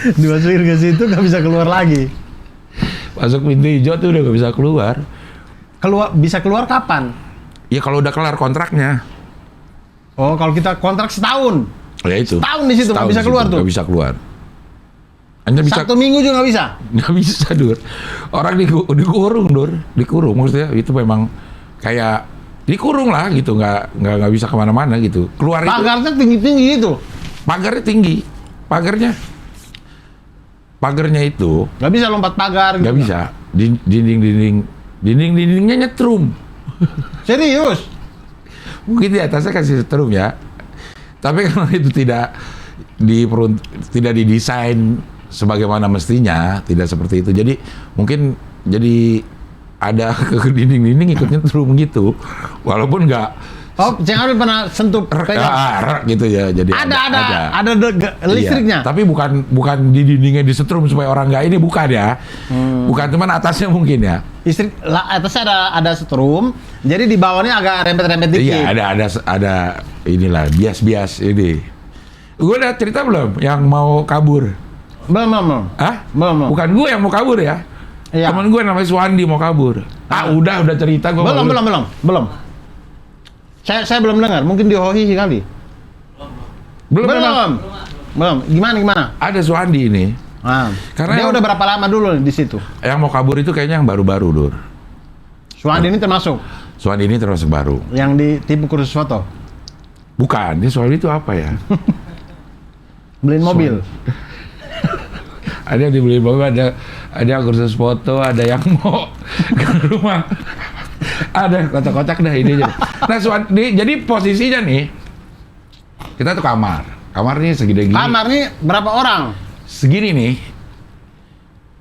Dimasukin ke situ nggak bisa keluar lagi. Masuk pintu hijau tuh udah nggak bisa keluar. Bisa keluar kapan? Ya kalau udah kelar kontraknya. Oh, kalau kita kontrak setahun. Ya itu. Setahun di situ nggak bisa keluar tuh. Nggak bisa keluar. Hanya bisa. Satu minggu juga nggak bisa. Nggak bisa, Dur. Orang dikurung, Dur. Dikurung, maksudnya itu memang kayak dikurung lah gitu, nggak bisa kemana-mana gitu. Keluar itu. Pagarnya tinggi-tinggi itu. Pagarnya tinggi. Pagarnya itu Nggak bisa lompat pagar. nggak gitu. bisa. Dindingnya nyetrum. Serius? Mungkin di atasnya kasih setrum ya. Tapi kalau itu tidak didesain sebagaimana mestinya, tidak seperti itu. Jadi mungkin jadi ada ke dinding-dinding ikut nyetrum gitu. Walaupun nggak. Oh, jangan pernah sentuh pegang. Gitu ya. Jadi ada listriknya. Iya, tapi bukan di dindingnya disetrum supaya orang nggak ini, bukan ya. Bukan, cuman atasnya mungkin ya. Listrik atasnya ada setrum, jadi di bawahnya agak rempet-rempet dikit. Iya, ada inilah bias ini. Gue udah cerita belum yang mau kabur? Belum. Hah? Belum. Bukan gue yang mau kabur ya. Iya. Temen gue namanya Suwandi mau kabur. Udah cerita gue. Belum. Saya belum dengar, mungkin di Hohihi kali. Belum. Gimana? Ada Suwandi ini. Karena dia udah berapa lama dulu di situ? Yang mau kabur itu kayaknya yang baru-baru, Dur. Suwandi ini termasuk Suwandi ini termasuk baru. yang ditipu kursus foto. Bukan, dia Suwandi itu apa ya? Beliin mobil. Ada yang dibeliin mobil, ada yang kursus foto, ada yang mau ke rumah. Ada kocak-kocak dah ini. Nah, Suwandi, jadi posisinya nih, kita tuh kamar. Kamar nih segede gini. Kamar nih berapa orang? Segini nih.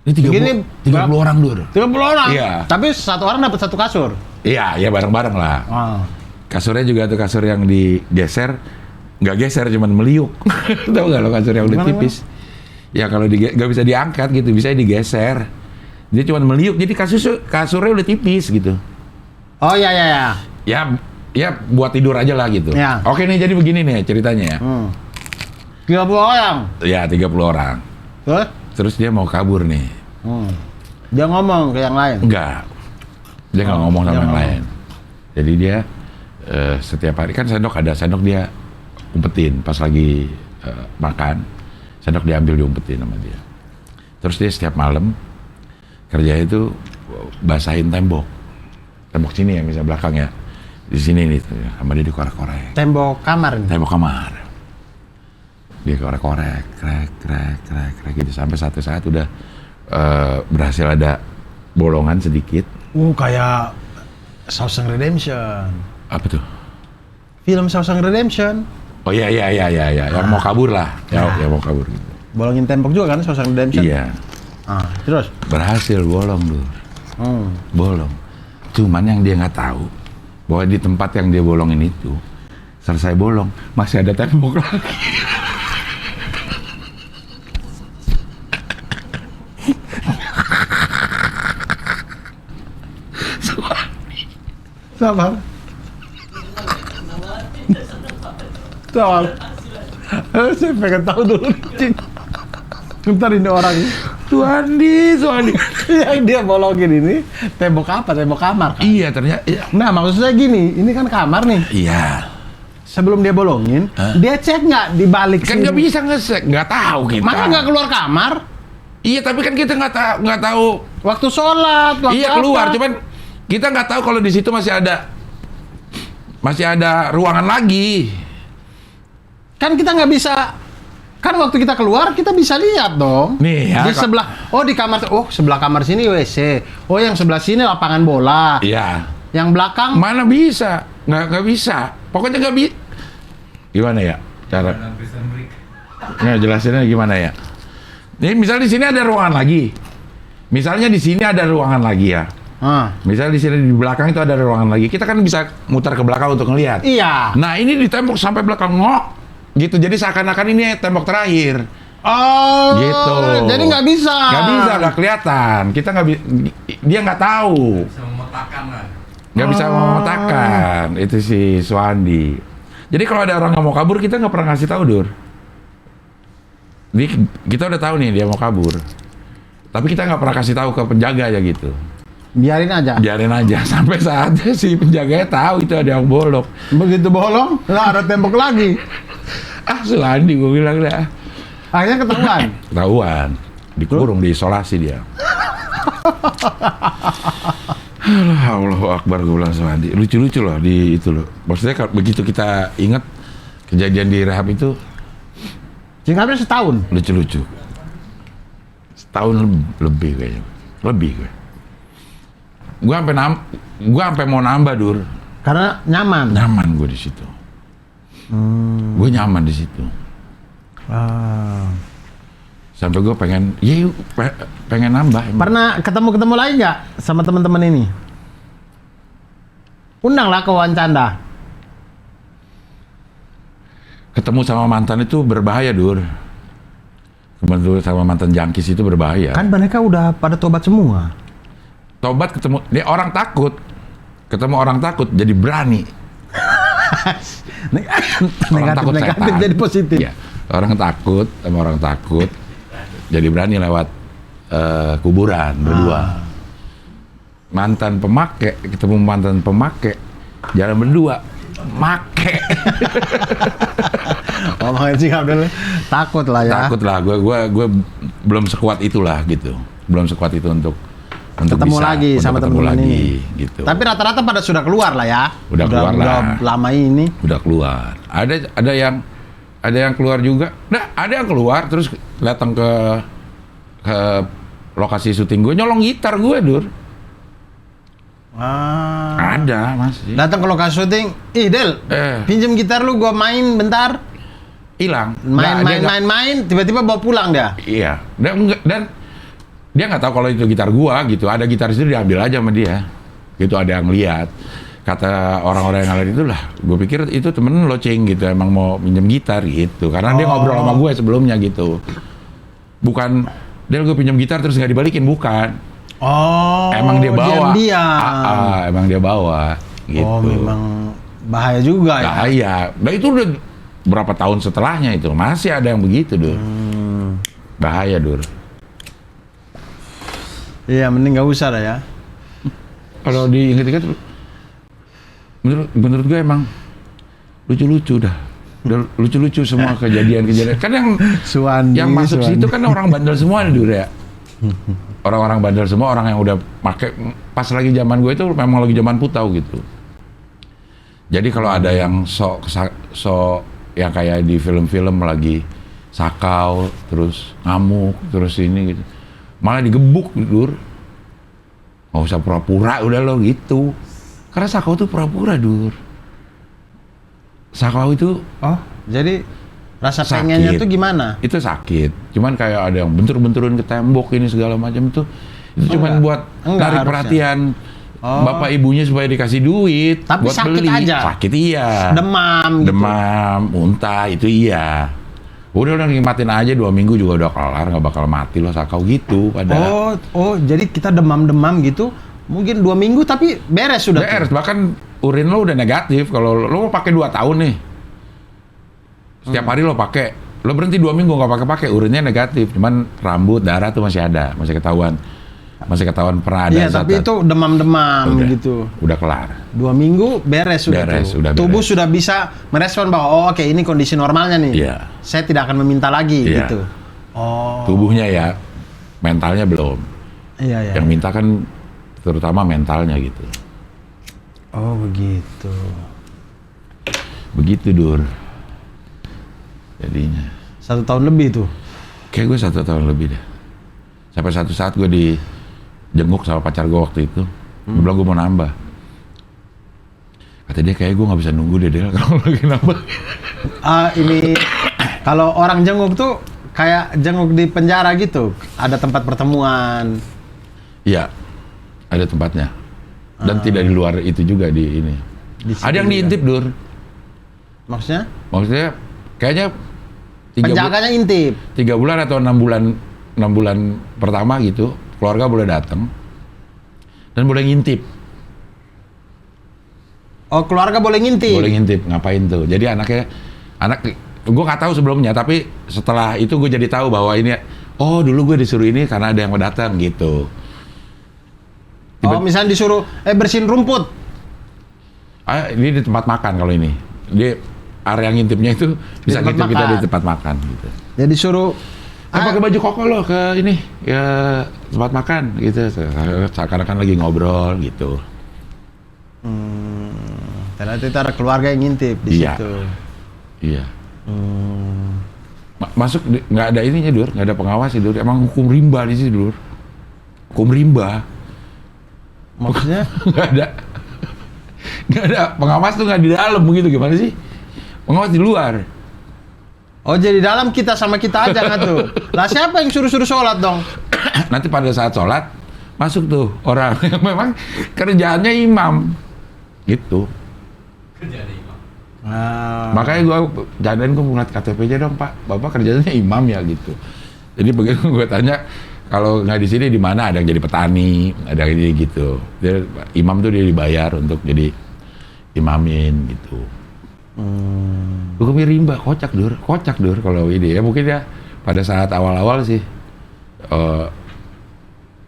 Ini 30 orang, Dur. 30 orang? Iya. Tapi satu orang dapat satu kasur? Iya, bareng-bareng lah. Kasurnya juga tuh kasur yang digeser, nggak geser, cuman meliuk. Tahu nggak lo kasur yang udah tipis? Ya kalau nggak bisa diangkat gitu, bisa digeser. Dia cuman meliuk, jadi kasurnya udah tipis gitu. Oh iya. Ya buat tidur aja lah gitu. Ya. Oke nih, jadi begini nih ceritanya ya. 30 orang? Ya, 30 orang. Terus dia mau kabur nih. Dia ngomong ke yang lain? Enggak. Dia nggak ngomong sama yang lain. Jadi dia setiap hari kan sendok dia umpetin pas lagi makan. Sendok diambil diumpetin sama dia. Terus dia setiap malam kerjanya itu basahin tembok sini ya, misalnya belakang ya, di sini nih sama dia dikorek-korek. Tembok kamar ini? Tembok kamar. Dia korek-korek, krek gitu sampai satu saat udah berhasil ada bolongan sedikit. Kayak Shawshank Redemption. Apa tuh? Film Shawshank Redemption. Oh iya, yang mau kabur lah, yang mau kabur gitu. Bolongin tembok juga kan Shawshank Redemption? Iya. Terus? Berhasil bolong, Dur. Bolong. Cuman yang dia nggak tahu bahwa di tempat yang dia bolongin itu selesai bolong masih ada tembok lagi. Sabar. Saya pengen tahu dulu. Bentar ini orang ini. Suwandi. Yang dia bolongin ini tembok apa? Tembok kamar kan? Iya, ternyata. Iya. Nah, maksud saya gini, ini kan kamar nih. Iya. Sebelum dia bolongin, dia cek nggak di balik Kan sini? nggak bisa ngecek, nggak tahu kita. Maka nggak keluar kamar? Iya, tapi kan kita nggak tahu. Waktu sholat, waktu Iya, keluar. Cuman kita nggak tahu kalau di situ masih ada masih ada ruangan lagi. Kan kita nggak bisa, kan waktu kita keluar kita bisa lihat dong. Nih ya, Di sebelah, oh di kamar, oh sebelah kamar sini WC. Oh yang sebelah sini lapangan bola. Iya. Yang belakang, Mana bisa? Nggak bisa. Pokoknya nggak bisa. Gimana ya cara? Dalam prison break. Nggak jelasinnya gimana ya? Nih misalnya di sini ada ruangan lagi. Misalnya di sini ada ruangan lagi ya. Misalnya di sini di belakang itu ada ruangan lagi. Kita kan bisa muter ke belakang untuk ngelihat. Iya. Nah ini di tembok sampai belakang ngok gitu. Jadi seakan-akan ini tembok terakhir. Oh, Gitu. jadi nggak bisa. Nggak bisa, nggak kelihatan. Kita nggak dia nggak tahu. Bisa memetakan lah. Nggak bisa memetakan. Itu si Suandi. Jadi kalau ada orang nggak mau kabur, kita nggak pernah ngasih tahu, Dur. Jadi kita udah tahu nih dia mau kabur. Tapi kita nggak pernah kasih tahu ke penjaga ya gitu. Biarin aja. Biarin aja sampai saatnya si penjaganya tahu itu ada yang bolong. Begitu bolong, lah ada tembok lagi. Ah, Suandi gue bilang dah. Akhirnya ketahuan. Ketahuan. Dikurung, diisolasi dia. Allahu Akbar, gue bilang Suandi. Lucu-lucu loh di itu loh. Maksudnya begitu kita ingat kejadian di rehab itu Singkatnya setahun. lucu-lucu. Setahun lebih kayaknya. Lebih gue. Gue sampai mau nambah, Dur. Karena nyaman. Nyaman gue di situ. Gue nyaman di situ. Sampai gue pengen nambah. Pernah ketemu lagi nggak sama teman-teman ini? Undanglah ke wawancara. Ketemu sama mantan itu berbahaya, Dur. Ketemu sama mantan jangkis itu berbahaya. Kan mereka udah pada tobat semua. Tobat ketemu, dia orang takut. Ketemu orang takut jadi berani. Negatif setan. jadi positif. Iya. Orang takut sama orang takut jadi berani lewat kuburan berdua. Mantan pemakai ketemu mantan pemakai jalan berdua. Make. Ngomongin sih Abdul, takut lah ya. Takut lah, gue belum sekuat itulah gitu. Belum sekuat itu untuk Ketemu bisa, lagi untuk sama ketemu temen-temen lagi ini. gitu. Tapi rata-rata pada sudah keluar lah ya. Udah keluar lah. Udah lama ini. Udah keluar. Ada yang keluar juga. Nah, ada yang keluar terus datang ke lokasi syuting gue nyolong gitar gue, Dur. Ada masih. Datang ke lokasi syuting, Del, pinjem gitar lu, gua main bentar. Hilang. Main, tiba-tiba bawa pulang dia. Iya. Dan dia nggak tahu kalau itu gitar gua gitu. Ada gitar itu diambil aja sama dia. Gitu ada yang lihat. Kata orang-orang yang ngeliat itu lah, gue pikir itu temen lo Cing gitu, emang mau minjem gitar gitu. Karena dia ngobrol sama gue sebelumnya gitu. Bukan, Del gue pinjam gitar terus nggak dibalikin, bukan. Oh, Emang dia bawa. diam-diam. Emang dia bawa. Gitu. Oh, memang bahaya juga ya. Bahaya. Nah itu udah berapa tahun setelahnya itu masih ada yang begitu, Dur. Bahaya, Dur. Iya, mending nggak usah lah ya. Kalau diinget-inget, menurut gue emang lucu-lucu dah. Udah lucu-lucu semua kejadian-kejadian. Kan yang masuk situ kan orang bandel semua, Dur ya. Orang-orang bandel semua, orang yang udah pakai pas lagi zaman gue itu memang lagi zaman putau gitu. Jadi kalau ada yang sok yang kayak di film-film lagi sakau, terus ngamuk, terus ini gitu, malah digebuk, Dur. Nggak usah pura-pura, udah lo gitu. Karena sakau itu pura-pura, Dur. Sakau itu jadi rasa sakit. pengennya tuh gimana? Itu sakit. Cuman kayak ada yang bentur-benturin ke tembok ini segala macam itu cuman buat narik perhatian bapak ibunya supaya dikasih duit. Tapi buat sakit beli. aja. Sakit iya. Demam gitu. Demam, muntah itu iya. Udah nikmatin aja 2 minggu juga udah kelar, nggak bakal mati lo sakau gitu pada. Oh, jadi kita demam-demam gitu, mungkin 2 minggu tapi beres sudah. Beres, bahkan urin lo udah negatif. Kalau lo mau pakai 2 tahun nih, setiap hari lo pakai, lo berhenti 2 minggu nggak pakai, urinnya negatif. Cuman rambut, darah tuh masih ada, masih ketahuan pernah ada. Iya, tapi itu demam-demam udah, gitu. Udah kelar. 2 minggu beres sudah. Beres, tuh. udah Tubuh beres. sudah bisa merespon bahwa oke, ini kondisi normalnya nih. Iya. Saya tidak akan meminta lagi Iya. gitu. Oh. Tubuhnya ya, mentalnya belum. Iya. Yang minta kan terutama mentalnya gitu. Oh begitu. Begitu Dur. Jadinya 1 tahun lebih tuh. kayak gue 1 tahun lebih deh. Sampai satu saat gue dijenguk sama pacar gue waktu itu. Gue bilang gue mau nambah. Kata dia kayak gue nggak bisa nunggu deh Del kalau lagi nambah. Ini kalau orang jenguk tuh kayak jenguk di penjara gitu. Ada tempat pertemuan. Iya, ada tempatnya. Dan tidak di luar itu juga di ini. Di situ Ada yang juga. diintip Dur. Maksudnya? Maksudnya kayaknya 'Penjaganya intip. 3 bulan atau 6 bulan pertama gitu, keluarga boleh datang dan boleh ngintip. Oh, keluarga boleh ngintip. Boleh ngintip, ngapain tuh? Jadi gue nggak tahu sebelumnya, tapi setelah itu gue jadi tahu bahwa ini, oh dulu gue disuruh ini karena ada yang mau datang gitu. Oh, misalnya disuruh bersihin rumput. Ini di tempat makan kalau ini. Di area ngintipnya itu bisa tempat ngintip kita makan. di tempat makan gitu. Jadi suruh Pakai baju koko loh ke ini ya tempat makan gitu. Seakan-akan lagi ngobrol gitu. ternyata itu ada keluarga yang ngintip di Iya. situ. Iya. Masuk nggak ada ininya Dur, nggak ada pengawas sih Dur. Emang hukum rimba di sini Dur. Hukum rimba. Maksudnya? nggak ada pengawas tuh nggak di dalam begitu, gimana sih? Pengawas di luar. Oh, jadi dalam kita sama kita aja nggak tuh? Lah siapa yang suruh-suruh sholat dong? Nanti pada saat sholat masuk tuh orang yang memang kerjaannya imam gitu. Kerjaan imam. Makanya gue jadain, gue ngeliat KTP-nya dong Pak, Bapak kerjanya imam ya gitu. Jadi begitu gue tanya, kalau nggak di sini di mana, ada yang jadi petani, ada yang jadi gitu. Dia, imam tuh dia dibayar untuk jadi imamin gitu. Hukum rimba, kocak dur kalau ini ya, mungkin ya pada saat awal-awal sih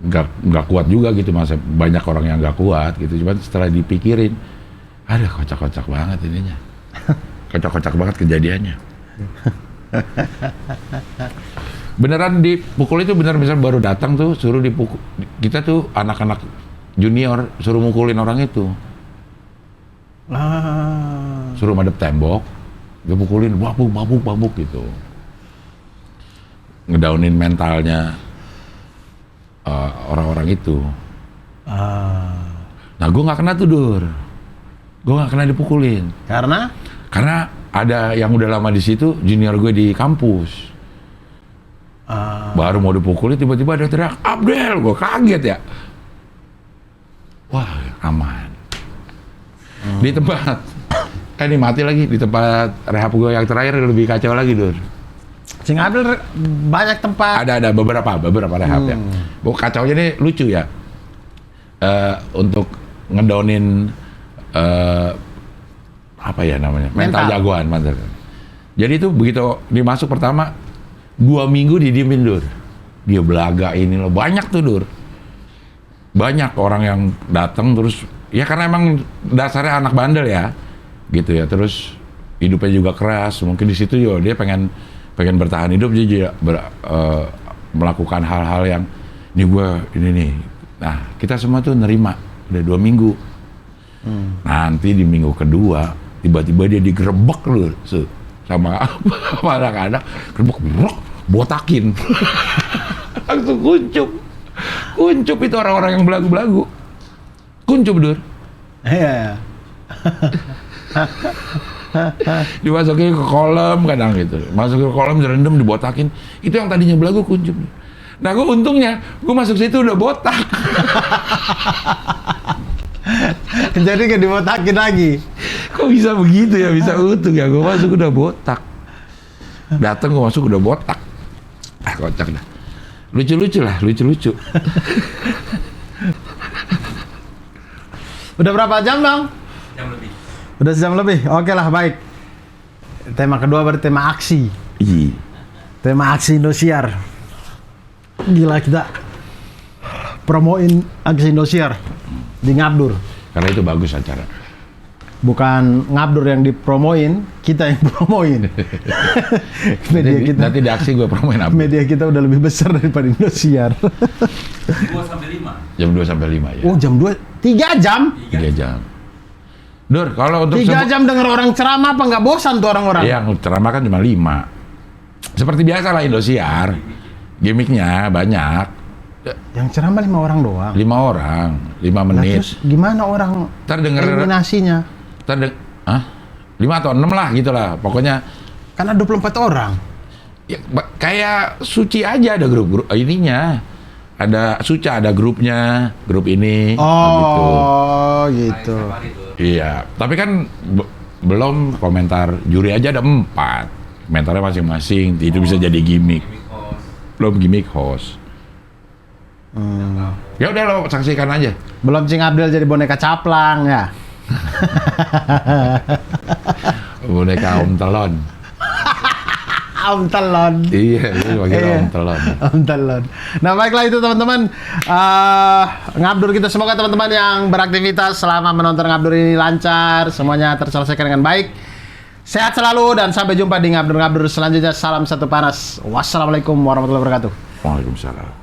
nggak kuat juga gitu, masa banyak orang yang nggak kuat gitu. Cuman setelah dipikirin, ada kocak-kocak banget ininya. Kocak-kocak banget kejadiannya. Beneran dipukul itu bener, misal baru datang tuh suruh dipukul. Kita tuh anak-anak junior suruh mukulin orang itu. Suruh madep tembok, dia pukulin, mabuk gitu. Ngedaunin mentalnya orang-orang itu. Nah, gue nggak kena tuh Dur. Gue nggak kena dipukulin. Karena ada yang udah lama di situ, junior gue di kampus. Baru mau dipukulin, tiba-tiba ada teriak, Abdel, gue kaget ya. Wah, aman. Di tempat, ini mati lagi, di tempat rehab gue yang terakhir lebih kacau lagi Dur. Sing Abdul banyak tempat. Ada beberapa rehab ya. Kacaunya ini lucu ya. Untuk ngedownin apa ya namanya? Mental jagoan, mantan. Jadi itu begitu dimasuk pertama 2 minggu didiemin Dur. Dia belaga ini loh, banyak tuh Dur. Banyak orang yang datang terus, ya karena emang dasarnya anak bandel ya, gitu ya. Terus hidupnya juga keras, mungkin di situ juga dia pengen bertahan hidup, jadi melakukan hal-hal yang ini nih. Nah, kita semua tuh nerima udah 2 minggu. Nanti di minggu kedua tiba-tiba dia digerebek loh sama anak-anak, gerebek, botakin. Langsung kuncup itu orang-orang yang belagu-belagu. Kuncup Dur. Iya. Dimasukin ke kolam kadang gitu. Masukin ke kolam, direndam, dibotakin. Itu yang tadinya belagu kuncup. Nah, gue untungnya, gue masuk situ udah botak. Jadi gak dibotakin lagi. Kok bisa begitu ya, bisa untung ya. Gue masuk udah botak. Datang gue masuk udah botak. Kocak dah. Lucu-lucu. Udah berapa jam bang? Jam lebih. Udah sejam lebih. Oke lah, baik. Tema kedua berarti tema aksi. Iya. Tema aksi Indosiar. Gila, kita promoin aksi Indosiar di Ngabdur. Karena itu bagus acara. Bukan Ngabdur yang dipromoin, kita yang promoin. Media kita, Nanti di aksi gue promoin apa? media kita udah lebih besar daripada Indosiar. 2 sampai 5. Jam 2 sampai 5 ya. Oh, jam 2, 3 jam? 3 jam. Dur, kalau untuk 3 jam denger orang ceramah apa nggak bosan tuh orang-orang? Yang ceramah kan cuma 5. Seperti biasa lah Indosiar. Gimiknya banyak. Yang ceramah 5 orang doang. 5 orang, 5 Nah, menit. terus gimana orang Terdengar eliminasinya? 5 atau 6 lah gitu lah. Pokoknya Kan ada 24 orang. ya, kayak Suci aja ada grup-grup ininya. Ada Suca, ada grupnya, grup ini gitu. Oh, gitu. Safari tuh. Iya, tapi kan belum komentar juri aja ada 4. Komentarnya masing-masing, itu bisa jadi gimmick. Gimmick host. Belum gimmick host. Ya udah lo saksikan aja. Belum Cing Abdel jadi boneka caplang ya. Boneka Om Telon. Om Telon. Iya, itu panggil Iya. Om Telon. Om Telon. Nah, baiklah itu teman-teman. Ngabdur kita semoga teman-teman yang beraktivitas selama menonton ngabdur ini lancar, semuanya terselesaikan dengan baik. Sehat selalu dan sampai jumpa di ngabdur-ngabdur selanjutnya. Salam satu panas. Wassalamualaikum warahmatullahi wabarakatuh. Waalaikumsalam.